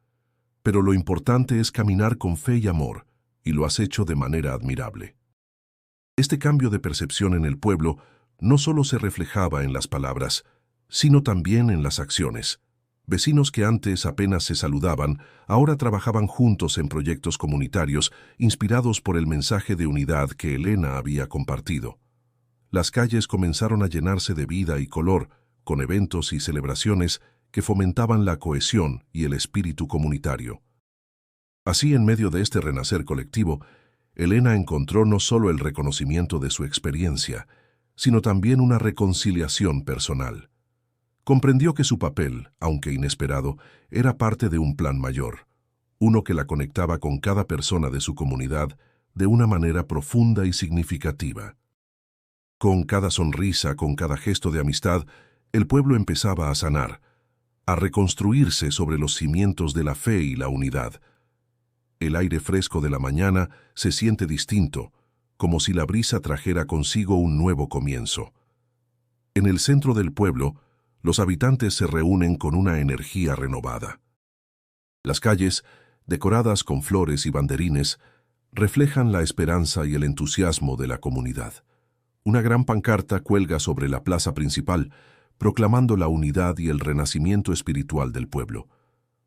pero lo importante es caminar con fe y amor, y lo has hecho de manera admirable. Este cambio de percepción en el pueblo no solo se reflejaba en las palabras, sino también en las acciones. Vecinos que antes apenas se saludaban, ahora trabajaban juntos en proyectos comunitarios inspirados por el mensaje de unidad que Elena había compartido. Las calles comenzaron a llenarse de vida y color, con eventos y celebraciones que fomentaban la cohesión y el espíritu comunitario. Así, en medio de este renacer colectivo, Elena encontró no solo el reconocimiento de su experiencia, sino también una reconciliación personal. Comprendió que su papel, aunque inesperado, era parte de un plan mayor, uno que la conectaba con cada persona de su comunidad de una manera profunda y significativa. Con cada sonrisa, con cada gesto de amistad, el pueblo empezaba a sanar, a reconstruirse sobre los cimientos de la fe y la unidad. El aire fresco de la mañana se siente distinto, como si la brisa trajera consigo un nuevo comienzo. En el centro del pueblo, los habitantes se reúnen con una energía renovada. Las calles, decoradas con flores y banderines, reflejan la esperanza y el entusiasmo de la comunidad. Una gran pancarta cuelga sobre la plaza principal, proclamando la unidad y el renacimiento espiritual del pueblo.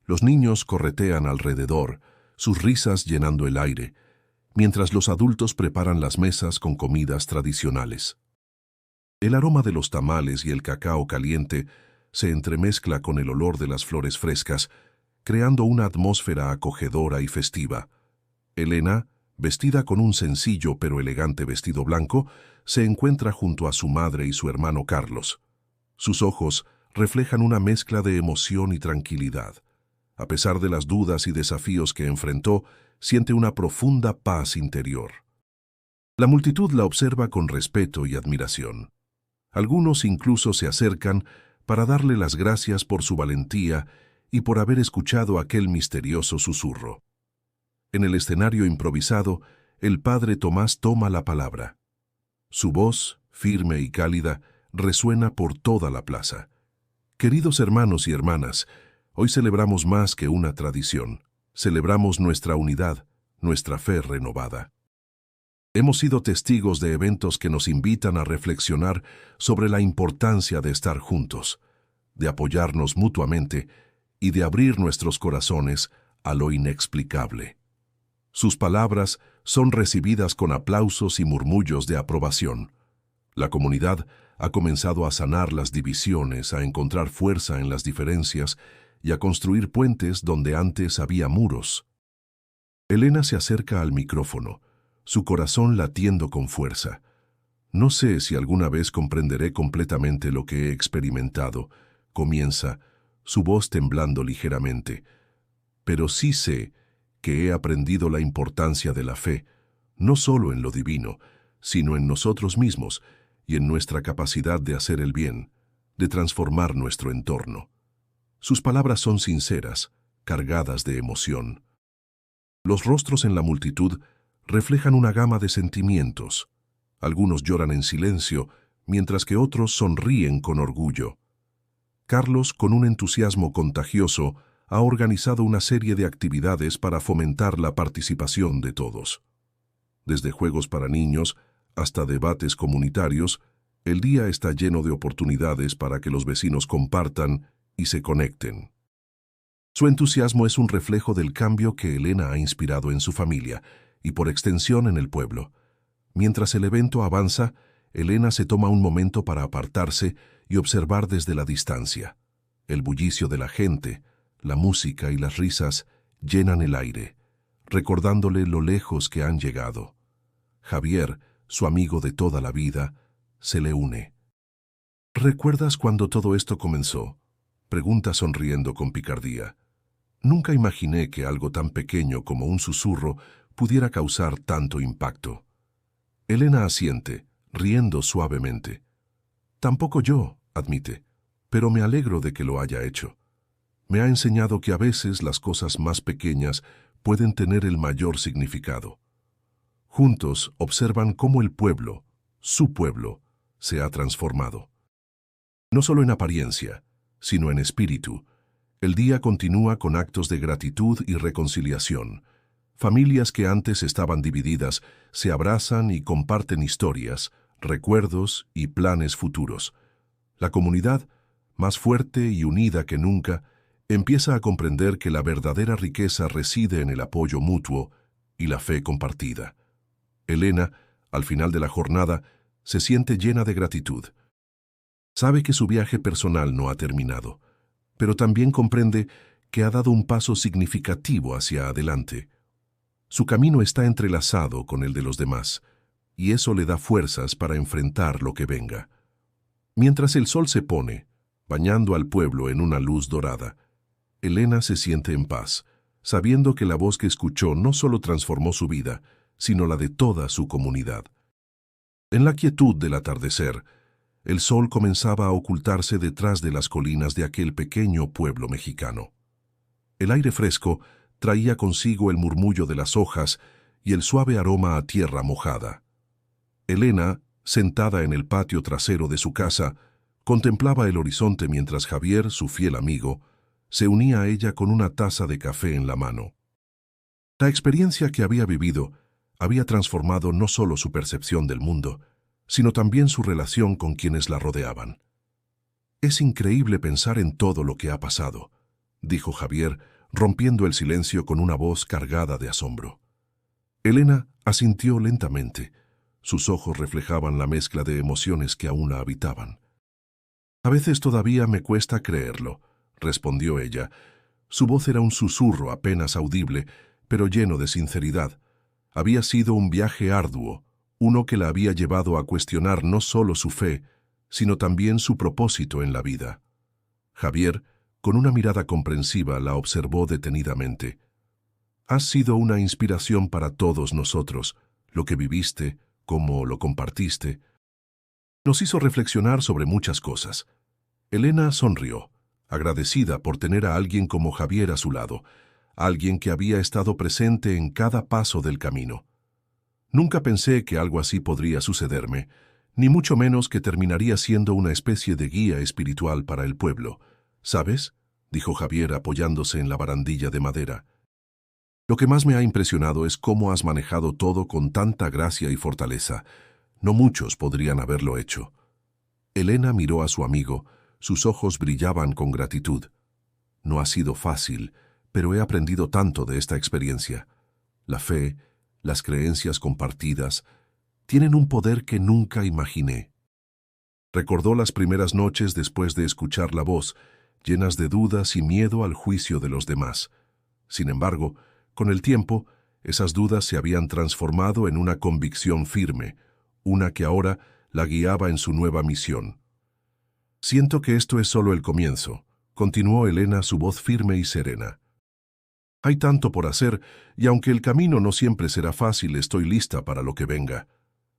Los niños corretean alrededor, sus risas llenando el aire, mientras los adultos preparan las mesas con comidas tradicionales. El aroma de los tamales y el cacao caliente se entremezcla con el olor de las flores frescas, creando una atmósfera acogedora y festiva. Elena, vestida con un sencillo pero elegante vestido blanco, se encuentra junto a su madre y su hermano Carlos. Sus ojos reflejan una mezcla de emoción y tranquilidad. A pesar de las dudas y desafíos que enfrentó, siente una profunda paz interior. La multitud la observa con respeto y admiración. Algunos incluso se acercan para darle las gracias por su valentía y por haber escuchado aquel misterioso susurro. En el escenario improvisado, el padre Tomás toma la palabra. Su voz, firme y cálida, resuena por toda la plaza. Queridos hermanos y hermanas, hoy celebramos más que una tradición. Celebramos nuestra unidad, nuestra fe renovada. Hemos sido testigos de eventos que nos invitan a reflexionar sobre la importancia de estar juntos, de apoyarnos mutuamente y de abrir nuestros corazones a lo inexplicable. Sus palabras son recibidas con aplausos y murmullos de aprobación. La comunidad ha comenzado a sanar las divisiones, a encontrar fuerza en las diferencias y a construir puentes donde antes había muros. Elena se acerca al micrófono, su corazón latiendo con fuerza. No sé si alguna vez comprenderé completamente lo que he experimentado, comienza, su voz temblando ligeramente. Pero sí sé que he aprendido la importancia de la fe, no solo en lo divino, sino en nosotros mismos y en nuestra capacidad de hacer el bien, de transformar nuestro entorno. Sus palabras son sinceras, cargadas de emoción. Los rostros en la multitud reflejan una gama de sentimientos. Algunos lloran en silencio, mientras que otros sonríen con orgullo. Carlos, con un entusiasmo contagioso, ha organizado una serie de actividades para fomentar la participación de todos. Desde juegos para niños hasta debates comunitarios, el día está lleno de oportunidades para que los vecinos compartan y se conecten. Su entusiasmo es un reflejo del cambio que Elena ha inspirado en su familia y por extensión en el pueblo. Mientras el evento avanza, Elena se toma un momento para apartarse y observar desde la distancia. El bullicio de la gente, la música y las risas llenan el aire, recordándole lo lejos que han llegado. Javier, su amigo de toda la vida, se le une. ¿Recuerdas cuando todo esto comenzó?, pregunta sonriendo con picardía. Nunca imaginé que algo tan pequeño como un susurro pudiera causar tanto impacto. Elena asiente, riendo suavemente. Tampoco yo, admite, pero me alegro de que lo haya hecho. Me ha enseñado que a veces las cosas más pequeñas pueden tener el mayor significado. Juntos observan cómo el pueblo, su pueblo, se ha transformado. No solo en apariencia, sino en espíritu, El día continúa con actos de gratitud y reconciliación. Familias que antes estaban divididas se abrazan y comparten historias, recuerdos y planes futuros. La comunidad, más fuerte y unida que nunca, empieza a comprender que la verdadera riqueza reside en el apoyo mutuo y la fe compartida. Elena, al final de la jornada, se siente llena de gratitud. Sabe que su viaje personal no ha terminado, pero también comprende que ha dado un paso significativo hacia adelante. Su camino está entrelazado con el de los demás, y eso le da fuerzas para enfrentar lo que venga. Mientras el sol se pone, bañando al pueblo en una luz dorada, Elena se siente en paz, sabiendo que la voz que escuchó no solo transformó su vida, sino la de toda su comunidad. En la quietud del atardecer, el sol comenzaba a ocultarse detrás de las colinas de aquel pequeño pueblo mexicano. El aire fresco traía consigo el murmullo de las hojas y el suave aroma a tierra mojada. Elena, sentada en el patio trasero de su casa, contemplaba el horizonte mientras Javier, su fiel amigo, se unía a ella con una taza de café en la mano. La experiencia que había vivido había transformado no solo su percepción del mundo, sino también su relación con quienes la rodeaban. «Es increíble pensar en todo lo que ha pasado», dijo Javier, rompiendo el silencio con una voz cargada de asombro. Elena asintió lentamente. Sus ojos reflejaban la mezcla de emociones que aún la habitaban. «A veces todavía me cuesta creerlo», respondió ella. Su voz era un susurro apenas audible, pero lleno de sinceridad. Había sido un viaje arduo, uno que la había llevado a cuestionar no solo su fe, sino también su propósito en la vida. Javier, con una mirada comprensiva, la observó detenidamente. «Has sido una inspiración para todos nosotros, lo que viviste, cómo lo compartiste. Nos hizo reflexionar sobre muchas cosas». Elena sonrió, agradecida por tener a alguien como Javier a su lado, alguien que había estado presente en cada paso del camino. «Nunca pensé que algo así podría sucederme, ni mucho menos que terminaría siendo una especie de guía espiritual para el pueblo. ¿Sabes?», dijo Javier apoyándose en la barandilla de madera. «Lo que más me ha impresionado es cómo has manejado todo con tanta gracia y fortaleza. No muchos podrían haberlo hecho». Elena miró a su amigo. Sus ojos brillaban con gratitud. «No ha sido fácil, pero he aprendido tanto de esta experiencia. La fe, las creencias compartidas, tienen un poder que nunca imaginé». Recordó las primeras noches después de escuchar la voz, llenas de dudas y miedo al juicio de los demás. Sin embargo, con el tiempo, esas dudas se habían transformado en una convicción firme, una que ahora la guiaba en su nueva misión. «Siento que esto es solo el comienzo», continuó Elena, su voz firme y serena. «Hay tanto por hacer, y aunque el camino no siempre será fácil, estoy lista para lo que venga».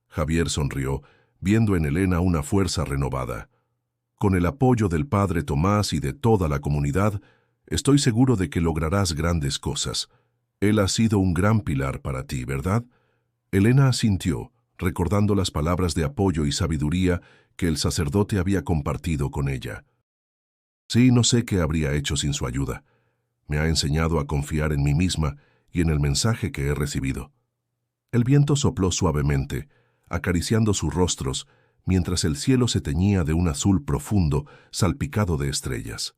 Javier sonrió, viendo en Elena una fuerza renovada. «Con el apoyo del padre Tomás y de toda la comunidad, estoy seguro de que lograrás grandes cosas. Él ha sido un gran pilar para ti, ¿verdad?». Elena asintió, recordando las palabras de apoyo y sabiduría que el sacerdote había compartido con ella. «Sí, no sé qué habría hecho sin su ayuda. Me ha enseñado a confiar en mí misma y en el mensaje que he recibido». El viento sopló suavemente, acariciando sus rostros, mientras el cielo se teñía de un azul profundo, salpicado de estrellas.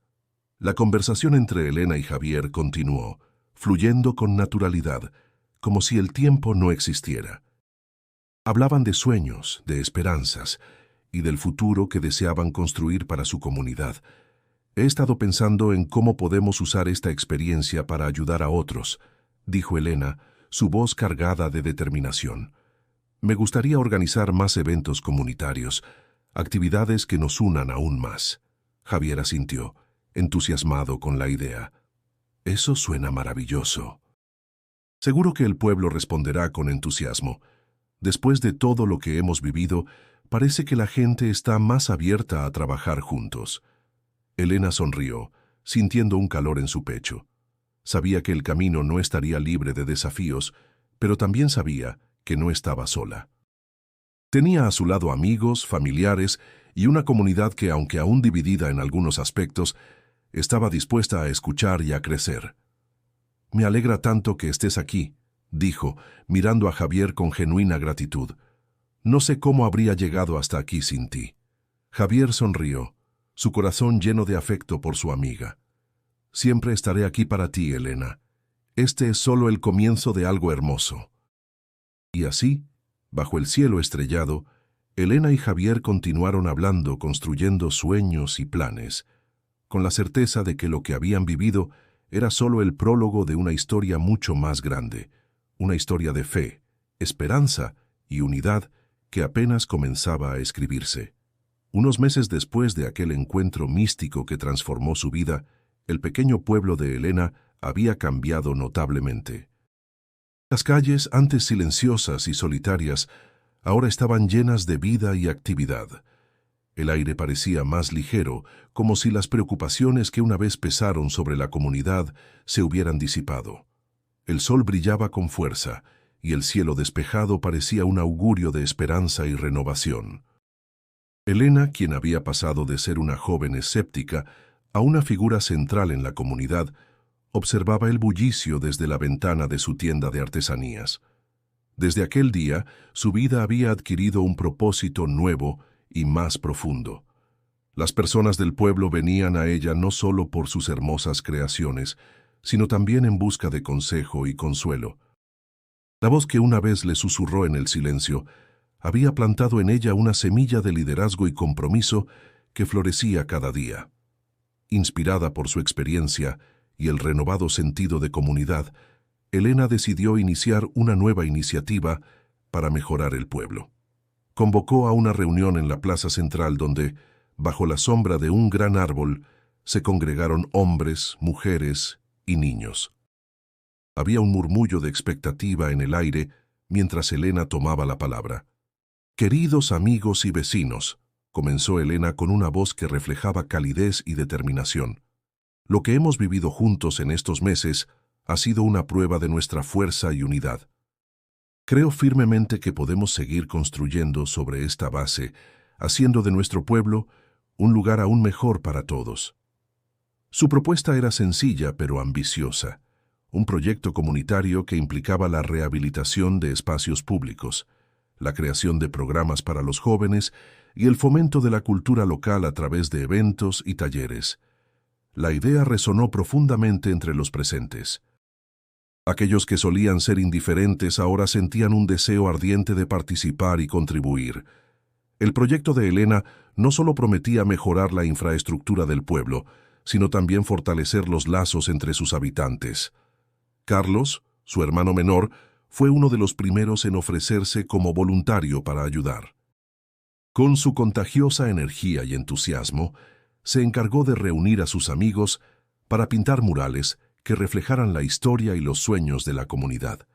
La conversación entre Elena y Javier continuó, fluyendo con naturalidad, como si el tiempo no existiera. Hablaban de sueños, de esperanzas y del futuro que deseaban construir para su comunidad. «He estado pensando en cómo podemos usar esta experiencia para ayudar a otros», dijo Elena, su voz cargada de determinación. «Me gustaría organizar más eventos comunitarios, actividades que nos unan aún más». Javier asintió, entusiasmado con la idea. «Eso suena maravilloso». «Seguro que el pueblo responderá con entusiasmo. Después de todo lo que hemos vivido, parece que la gente está más abierta a trabajar juntos». Elena sonrió, sintiendo un calor en su pecho. Sabía que el camino no estaría libre de desafíos, pero también sabía que no estaba sola. Tenía a su lado amigos, familiares y una comunidad que, aunque aún dividida en algunos aspectos, Estaba dispuesta a escuchar y a crecer. «Me alegra tanto que estés aquí», dijo, mirando a Javier con genuina gratitud. «No sé cómo habría llegado hasta aquí sin ti». Javier sonrió, su corazón lleno de afecto por su amiga. «Siempre estaré aquí para ti, Elena. Este es solo el comienzo de algo hermoso». Y así, bajo el cielo estrellado, Elena y Javier continuaron hablando, construyendo sueños y planes, con la certeza de que lo que habían vivido era solo el prólogo de una historia mucho más grande, una historia de fe, esperanza y unidad que apenas comenzaba a escribirse. Unos meses después de aquel encuentro místico que transformó su vida, el pequeño pueblo de Elena había cambiado notablemente. Las calles, antes silenciosas y solitarias, ahora estaban llenas de vida y actividad. El aire parecía más ligero, como si las preocupaciones que una vez pesaron sobre la comunidad se hubieran disipado. El sol brillaba con fuerza, y el cielo despejado parecía un augurio de esperanza y renovación. Elena, quien había pasado de ser una joven escéptica a una figura central en la comunidad, observaba el bullicio desde la ventana de su tienda de artesanías. Desde aquel día, su vida había adquirido un propósito nuevo y más profundo. Las personas del pueblo venían a ella no solo por sus hermosas creaciones, sino también en busca de consejo y consuelo. La voz que una vez le susurró en el silencio había plantado en ella una semilla de liderazgo y compromiso que florecía cada día. Inspirada por su experiencia y el renovado sentido de comunidad, Elena decidió iniciar una nueva iniciativa para mejorar el pueblo. Convocó a una reunión en la plaza central donde, bajo la sombra de un gran árbol, se congregaron hombres, mujeres y niños. Había un murmullo de expectativa en el aire mientras Elena tomaba la palabra. «Queridos amigos y vecinos», comenzó Elena con una voz que reflejaba calidez y determinación. «Lo que hemos vivido juntos en estos meses ha sido una prueba de nuestra fuerza y unidad. Creo firmemente que podemos seguir construyendo sobre esta base, haciendo de nuestro pueblo un lugar aún mejor para todos». Su propuesta era sencilla pero ambiciosa, un proyecto comunitario que implicaba la rehabilitación de espacios públicos, la creación de programas para los jóvenes y el fomento de la cultura local a través de eventos y talleres. La idea resonó profundamente entre los presentes. Aquellos que solían ser indiferentes ahora sentían un deseo ardiente de participar y contribuir. El proyecto de Elena no solo prometía mejorar la infraestructura del pueblo, sino también fortalecer los lazos entre sus habitantes. Carlos, su hermano menor, fue uno de los primeros en ofrecerse como voluntario para ayudar. Con su contagiosa energía y entusiasmo, se encargó de reunir a sus amigos para pintar murales que reflejaran la historia y los sueños de la comunidad.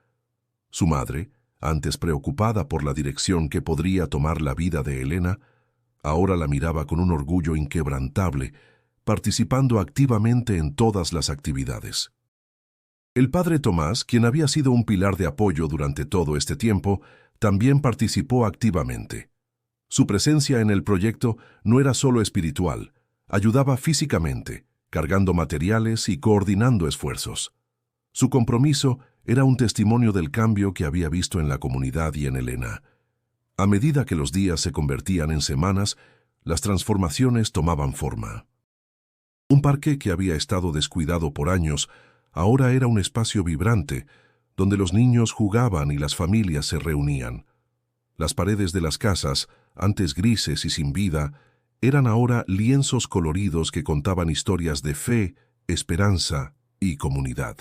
Su madre, antes preocupada por la dirección que podría tomar la vida de Elena, ahora la miraba con un orgullo inquebrantable, participando activamente en todas las actividades. El padre Tomás, quien había sido un pilar de apoyo durante todo este tiempo, también participó activamente. Su presencia en el proyecto no era solo espiritual, ayudaba físicamente, cargando materiales y coordinando esfuerzos. Su compromiso era un testimonio del cambio que había visto en la comunidad y en Elena. A medida que los días se convertían en semanas, las transformaciones tomaban forma. Un parque que había estado descuidado por años, ahora era un espacio vibrante, donde los niños jugaban y las familias se reunían. Las paredes de las casas, antes grises y sin vida, eran ahora lienzos coloridos que contaban historias de fe, esperanza y comunidad.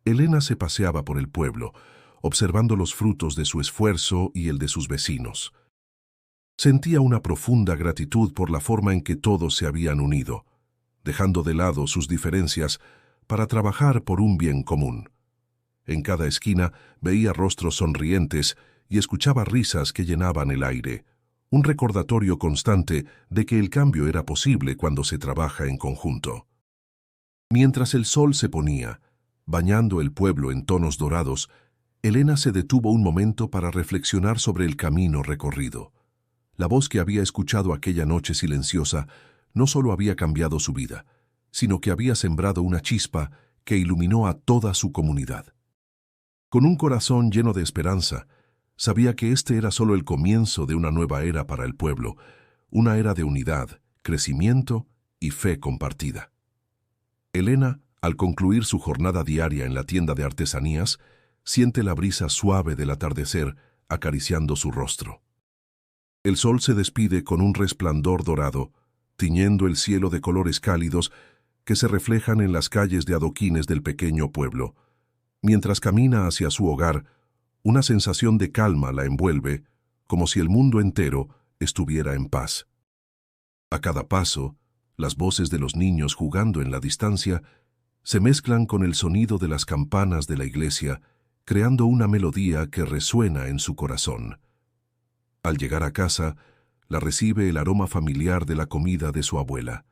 Elena se paseaba por el pueblo, observando los frutos de su esfuerzo y el de sus vecinos. Sentía una profunda gratitud por la forma en que todos se habían unido, dejando de lado sus diferencias para trabajar por un bien común. En cada esquina veía rostros sonrientes y escuchaba risas que llenaban el aire, un recordatorio constante de que el cambio era posible cuando se trabaja en conjunto. Mientras el sol se ponía, bañando el pueblo en tonos dorados, Elena se detuvo un momento para reflexionar sobre el camino recorrido. La voz que había escuchado aquella noche silenciosa no solo había cambiado su vida, sino que había sembrado una chispa que iluminó a toda su comunidad. Con un corazón lleno de esperanza, sabía que este era solo el comienzo de una nueva era para el pueblo, una era de unidad, crecimiento y fe compartida. Elena, al concluir su jornada diaria en la tienda de artesanías, siente la brisa suave del atardecer acariciando su rostro. El sol se despide con un resplandor dorado, tiñendo el cielo de colores cálidos que se reflejan en las calles de adoquines del pequeño pueblo. Mientras camina hacia su hogar, una sensación de calma la envuelve, como si el mundo entero estuviera en paz. A cada paso, las voces de los niños jugando en la distancia se mezclan con el sonido de las campanas de la iglesia, creando una melodía que resuena en su corazón. Al llegar a casa, la recibe el aroma familiar de la comida de su abuela.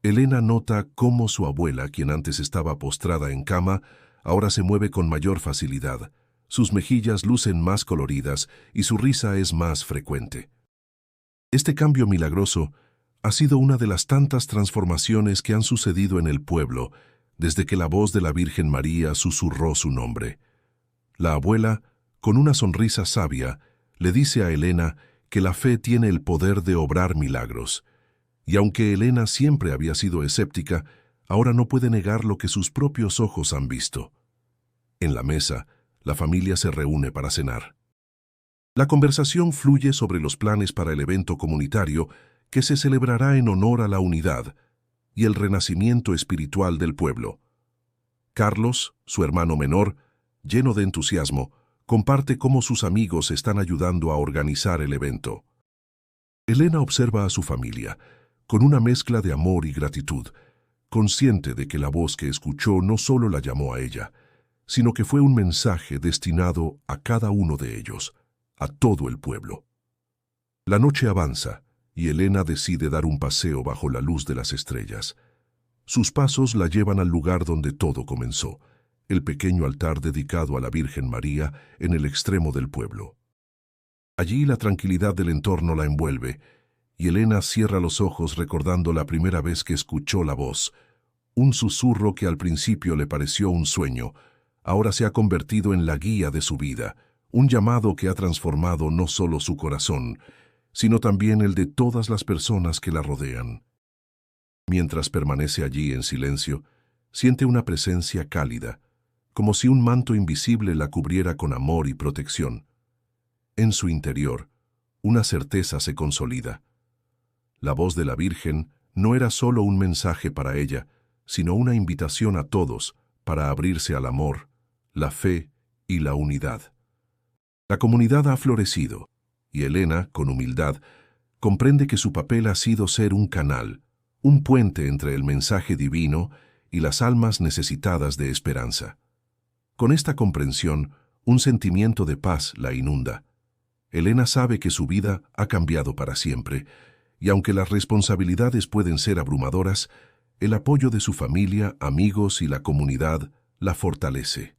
Elena nota cómo su abuela, quien antes estaba postrada en cama, ahora se mueve con mayor facilidad. Sus mejillas lucen más coloridas y su risa es más frecuente. Este cambio milagroso ha sido una de las tantas transformaciones que han sucedido en el pueblo desde que la voz de la Virgen María susurró su nombre. La abuela, con una sonrisa sabia, le dice a Elena que la fe tiene el poder de obrar milagros, y aunque Elena siempre había sido escéptica, ahora no puede negar lo que sus propios ojos han visto. En la mesa, la familia se reúne para cenar. La conversación fluye sobre los planes para el evento comunitario que se celebrará en honor a la unidad y el renacimiento espiritual del pueblo. Carlos, su hermano menor, lleno de entusiasmo, comparte cómo sus amigos están ayudando a organizar el evento. Elena observa a su familia, con una mezcla de amor y gratitud, consciente de que la voz que escuchó no solo la llamó a ella, sino que fue un mensaje destinado a cada uno de ellos, a todo el pueblo. La noche avanza y Elena decide dar un paseo bajo la luz de las estrellas. Sus pasos la llevan al lugar donde todo comenzó, el pequeño altar dedicado a la Virgen María en el extremo del pueblo. Allí la tranquilidad del entorno la envuelve, y Elena cierra los ojos recordando la primera vez que escuchó la voz. Un susurro que al principio le pareció un sueño, ahora se ha convertido en la guía de su vida, un llamado que ha transformado no solo su corazón, sino también el de todas las personas que la rodean. Mientras permanece allí en silencio, siente una presencia cálida, como si un manto invisible la cubriera con amor y protección. En su interior, una certeza se consolida. La voz de la Virgen no era solo un mensaje para ella, sino una invitación a todos para abrirse al amor, la fe y la unidad. La comunidad ha florecido, y Elena, con humildad, comprende que su papel ha sido ser un canal, un puente entre el mensaje divino y las almas necesitadas de esperanza. Con esta comprensión, un sentimiento de paz la inunda. Elena sabe que su vida ha cambiado para siempre, y aunque las responsabilidades pueden ser abrumadoras, el apoyo de su familia, amigos y la comunidad la fortalece.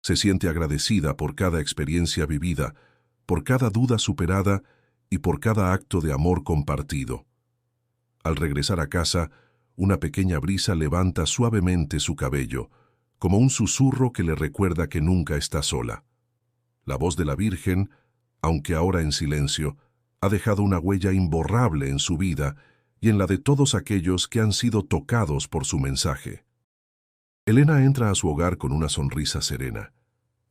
Se siente agradecida por cada experiencia vivida, por cada duda superada y por cada acto de amor compartido. Al regresar a casa, una pequeña brisa levanta suavemente su cabello, como un susurro que le recuerda que nunca está sola. La voz de la Virgen, aunque ahora en silencio, ha dejado una huella imborrable en su vida y en la de todos aquellos que han sido tocados por su mensaje. Elena entra a su hogar con una sonrisa serena,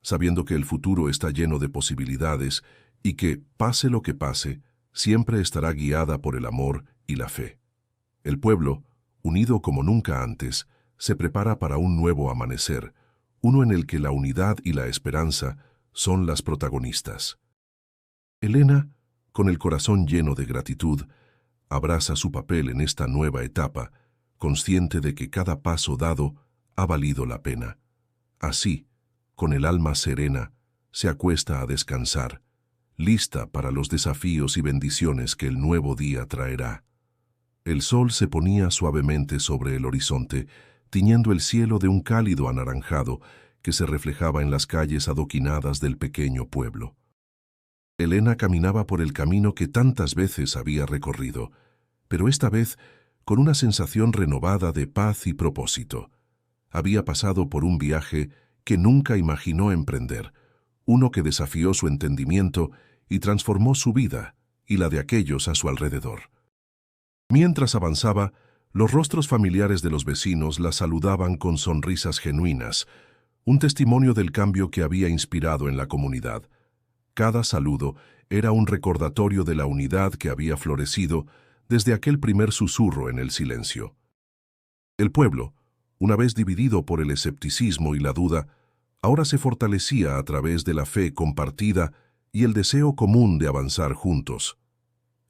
sabiendo que el futuro está lleno de posibilidades y que, pase lo que pase, siempre estará guiada por el amor y la fe. El pueblo, unido como nunca antes, se prepara para un nuevo amanecer, uno en el que la unidad y la esperanza son las protagonistas. Elena, con el corazón lleno de gratitud, abraza su papel en esta nueva etapa, consciente de que cada paso dado ha valido la pena. Así, con el alma serena, se acuesta a descansar, lista para los desafíos y bendiciones que el nuevo día traerá. El sol se ponía suavemente sobre el horizonte, tiñendo el cielo de un cálido anaranjado que se reflejaba en las calles adoquinadas del pequeño pueblo. Elena caminaba por el camino que tantas veces había recorrido, pero esta vez con una sensación renovada de paz y propósito. Había pasado por un viaje que nunca imaginó emprender, uno que desafió su entendimiento y transformó su vida y la de aquellos a su alrededor. Mientras avanzaba, los rostros familiares de los vecinos la saludaban con sonrisas genuinas, un testimonio del cambio que había inspirado en la comunidad. Cada saludo era un recordatorio de la unidad que había florecido desde aquel primer susurro en el silencio. El pueblo, una vez dividido por el escepticismo y la duda, ahora se fortalecía a través de la fe compartida y el deseo común de avanzar juntos.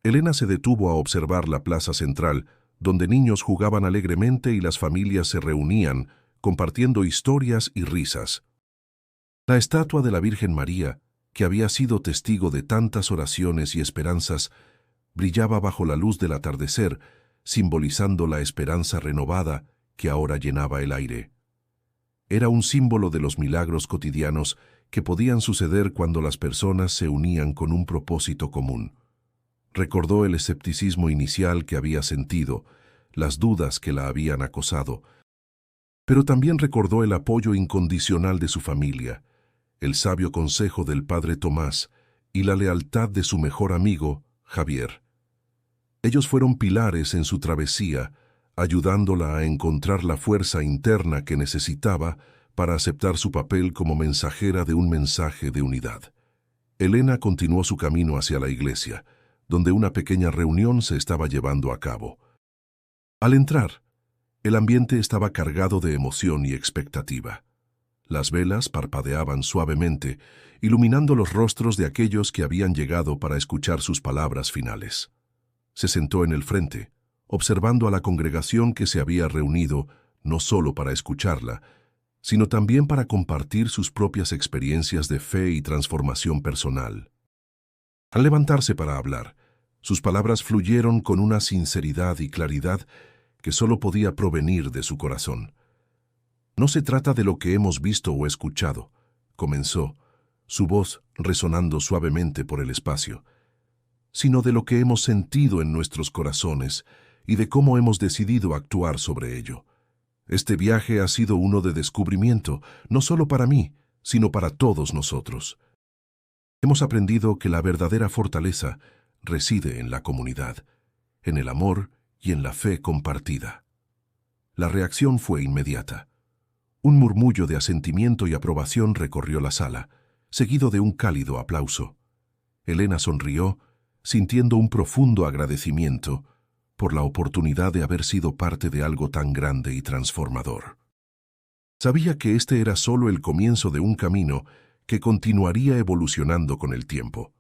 Elena se detuvo a observar la plaza central, donde niños jugaban alegremente y las familias se reunían, compartiendo historias y risas. La estatua de la Virgen María, que había sido testigo de tantas oraciones y esperanzas, brillaba bajo la luz del atardecer, simbolizando la esperanza renovada que ahora llenaba el aire. Era un símbolo de los milagros cotidianos que podían suceder cuando las personas se unían con un propósito común. Recordó el escepticismo inicial que había sentido, las dudas que la habían acosado, pero también recordó el apoyo incondicional de su familia, el sabio consejo del padre Tomás y la lealtad de su mejor amigo, Javier. Ellos fueron pilares en su travesía, ayudándola a encontrar la fuerza interna que necesitaba para aceptar su papel como mensajera de un mensaje de unidad. Elena continuó su camino hacia la iglesia, donde una pequeña reunión se estaba llevando a cabo. Al entrar, el ambiente estaba cargado de emoción y expectativa. Las velas parpadeaban suavemente, iluminando los rostros de aquellos que habían llegado para escuchar sus palabras finales. Se sentó en el frente, observando a la congregación que se había reunido no solo para escucharla, sino también para compartir sus propias experiencias de fe y transformación personal. Al levantarse para hablar, sus palabras fluyeron con una sinceridad y claridad que solo podía provenir de su corazón. No se trata de lo que hemos visto o escuchado, comenzó, su voz resonando suavemente por el espacio, sino de lo que hemos sentido en nuestros corazones y de cómo hemos decidido actuar sobre ello. Este viaje ha sido uno de descubrimiento, no solo para mí, sino para todos nosotros. Hemos aprendido que la verdadera fortaleza reside en la comunidad, en el amor y en la fe compartida. La reacción fue inmediata. Un murmullo de asentimiento y aprobación recorrió la sala, seguido de un cálido aplauso. Elena sonrió, sintiendo un profundo agradecimiento por la oportunidad de haber sido parte de algo tan grande y transformador. Sabía que este era solo el comienzo de un camino que continuaría evolucionando con el tiempo.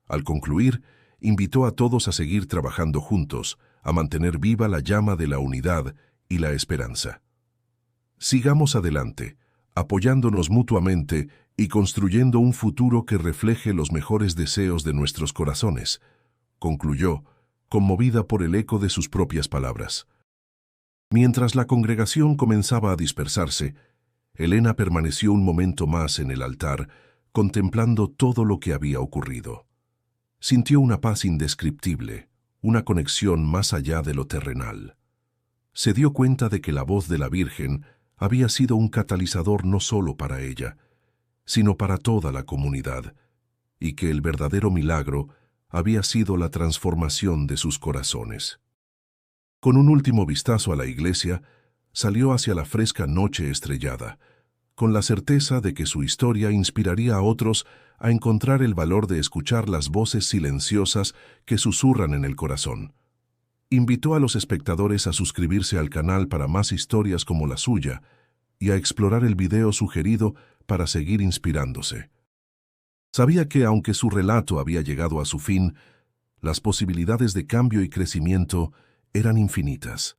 Al concluir, invitó a todos a seguir trabajando juntos, a mantener viva la llama de la unidad y la esperanza. Sigamos adelante, apoyándonos mutuamente y construyendo un futuro que refleje los mejores deseos de nuestros corazones, concluyó, conmovida por el eco de sus propias palabras. Mientras la congregación comenzaba a dispersarse, Elena permaneció un momento más en el altar, contemplando todo lo que había ocurrido. Sintió una paz indescriptible, una conexión más allá de lo terrenal. Se dio cuenta de que la voz de la Virgen había sido un catalizador no solo para ella, sino para toda la comunidad, y que el verdadero milagro había sido la transformación de sus corazones. Con un último vistazo a la iglesia, salió hacia la fresca noche estrellada, con la certeza de que su historia inspiraría a otros a encontrar el valor de escuchar las voces silenciosas que susurran en el corazón. Invitó a los espectadores a suscribirse al canal para más historias como la suya y a explorar el video sugerido para seguir inspirándose. Sabía que, aunque su relato había llegado a su fin, las posibilidades de cambio y crecimiento eran infinitas.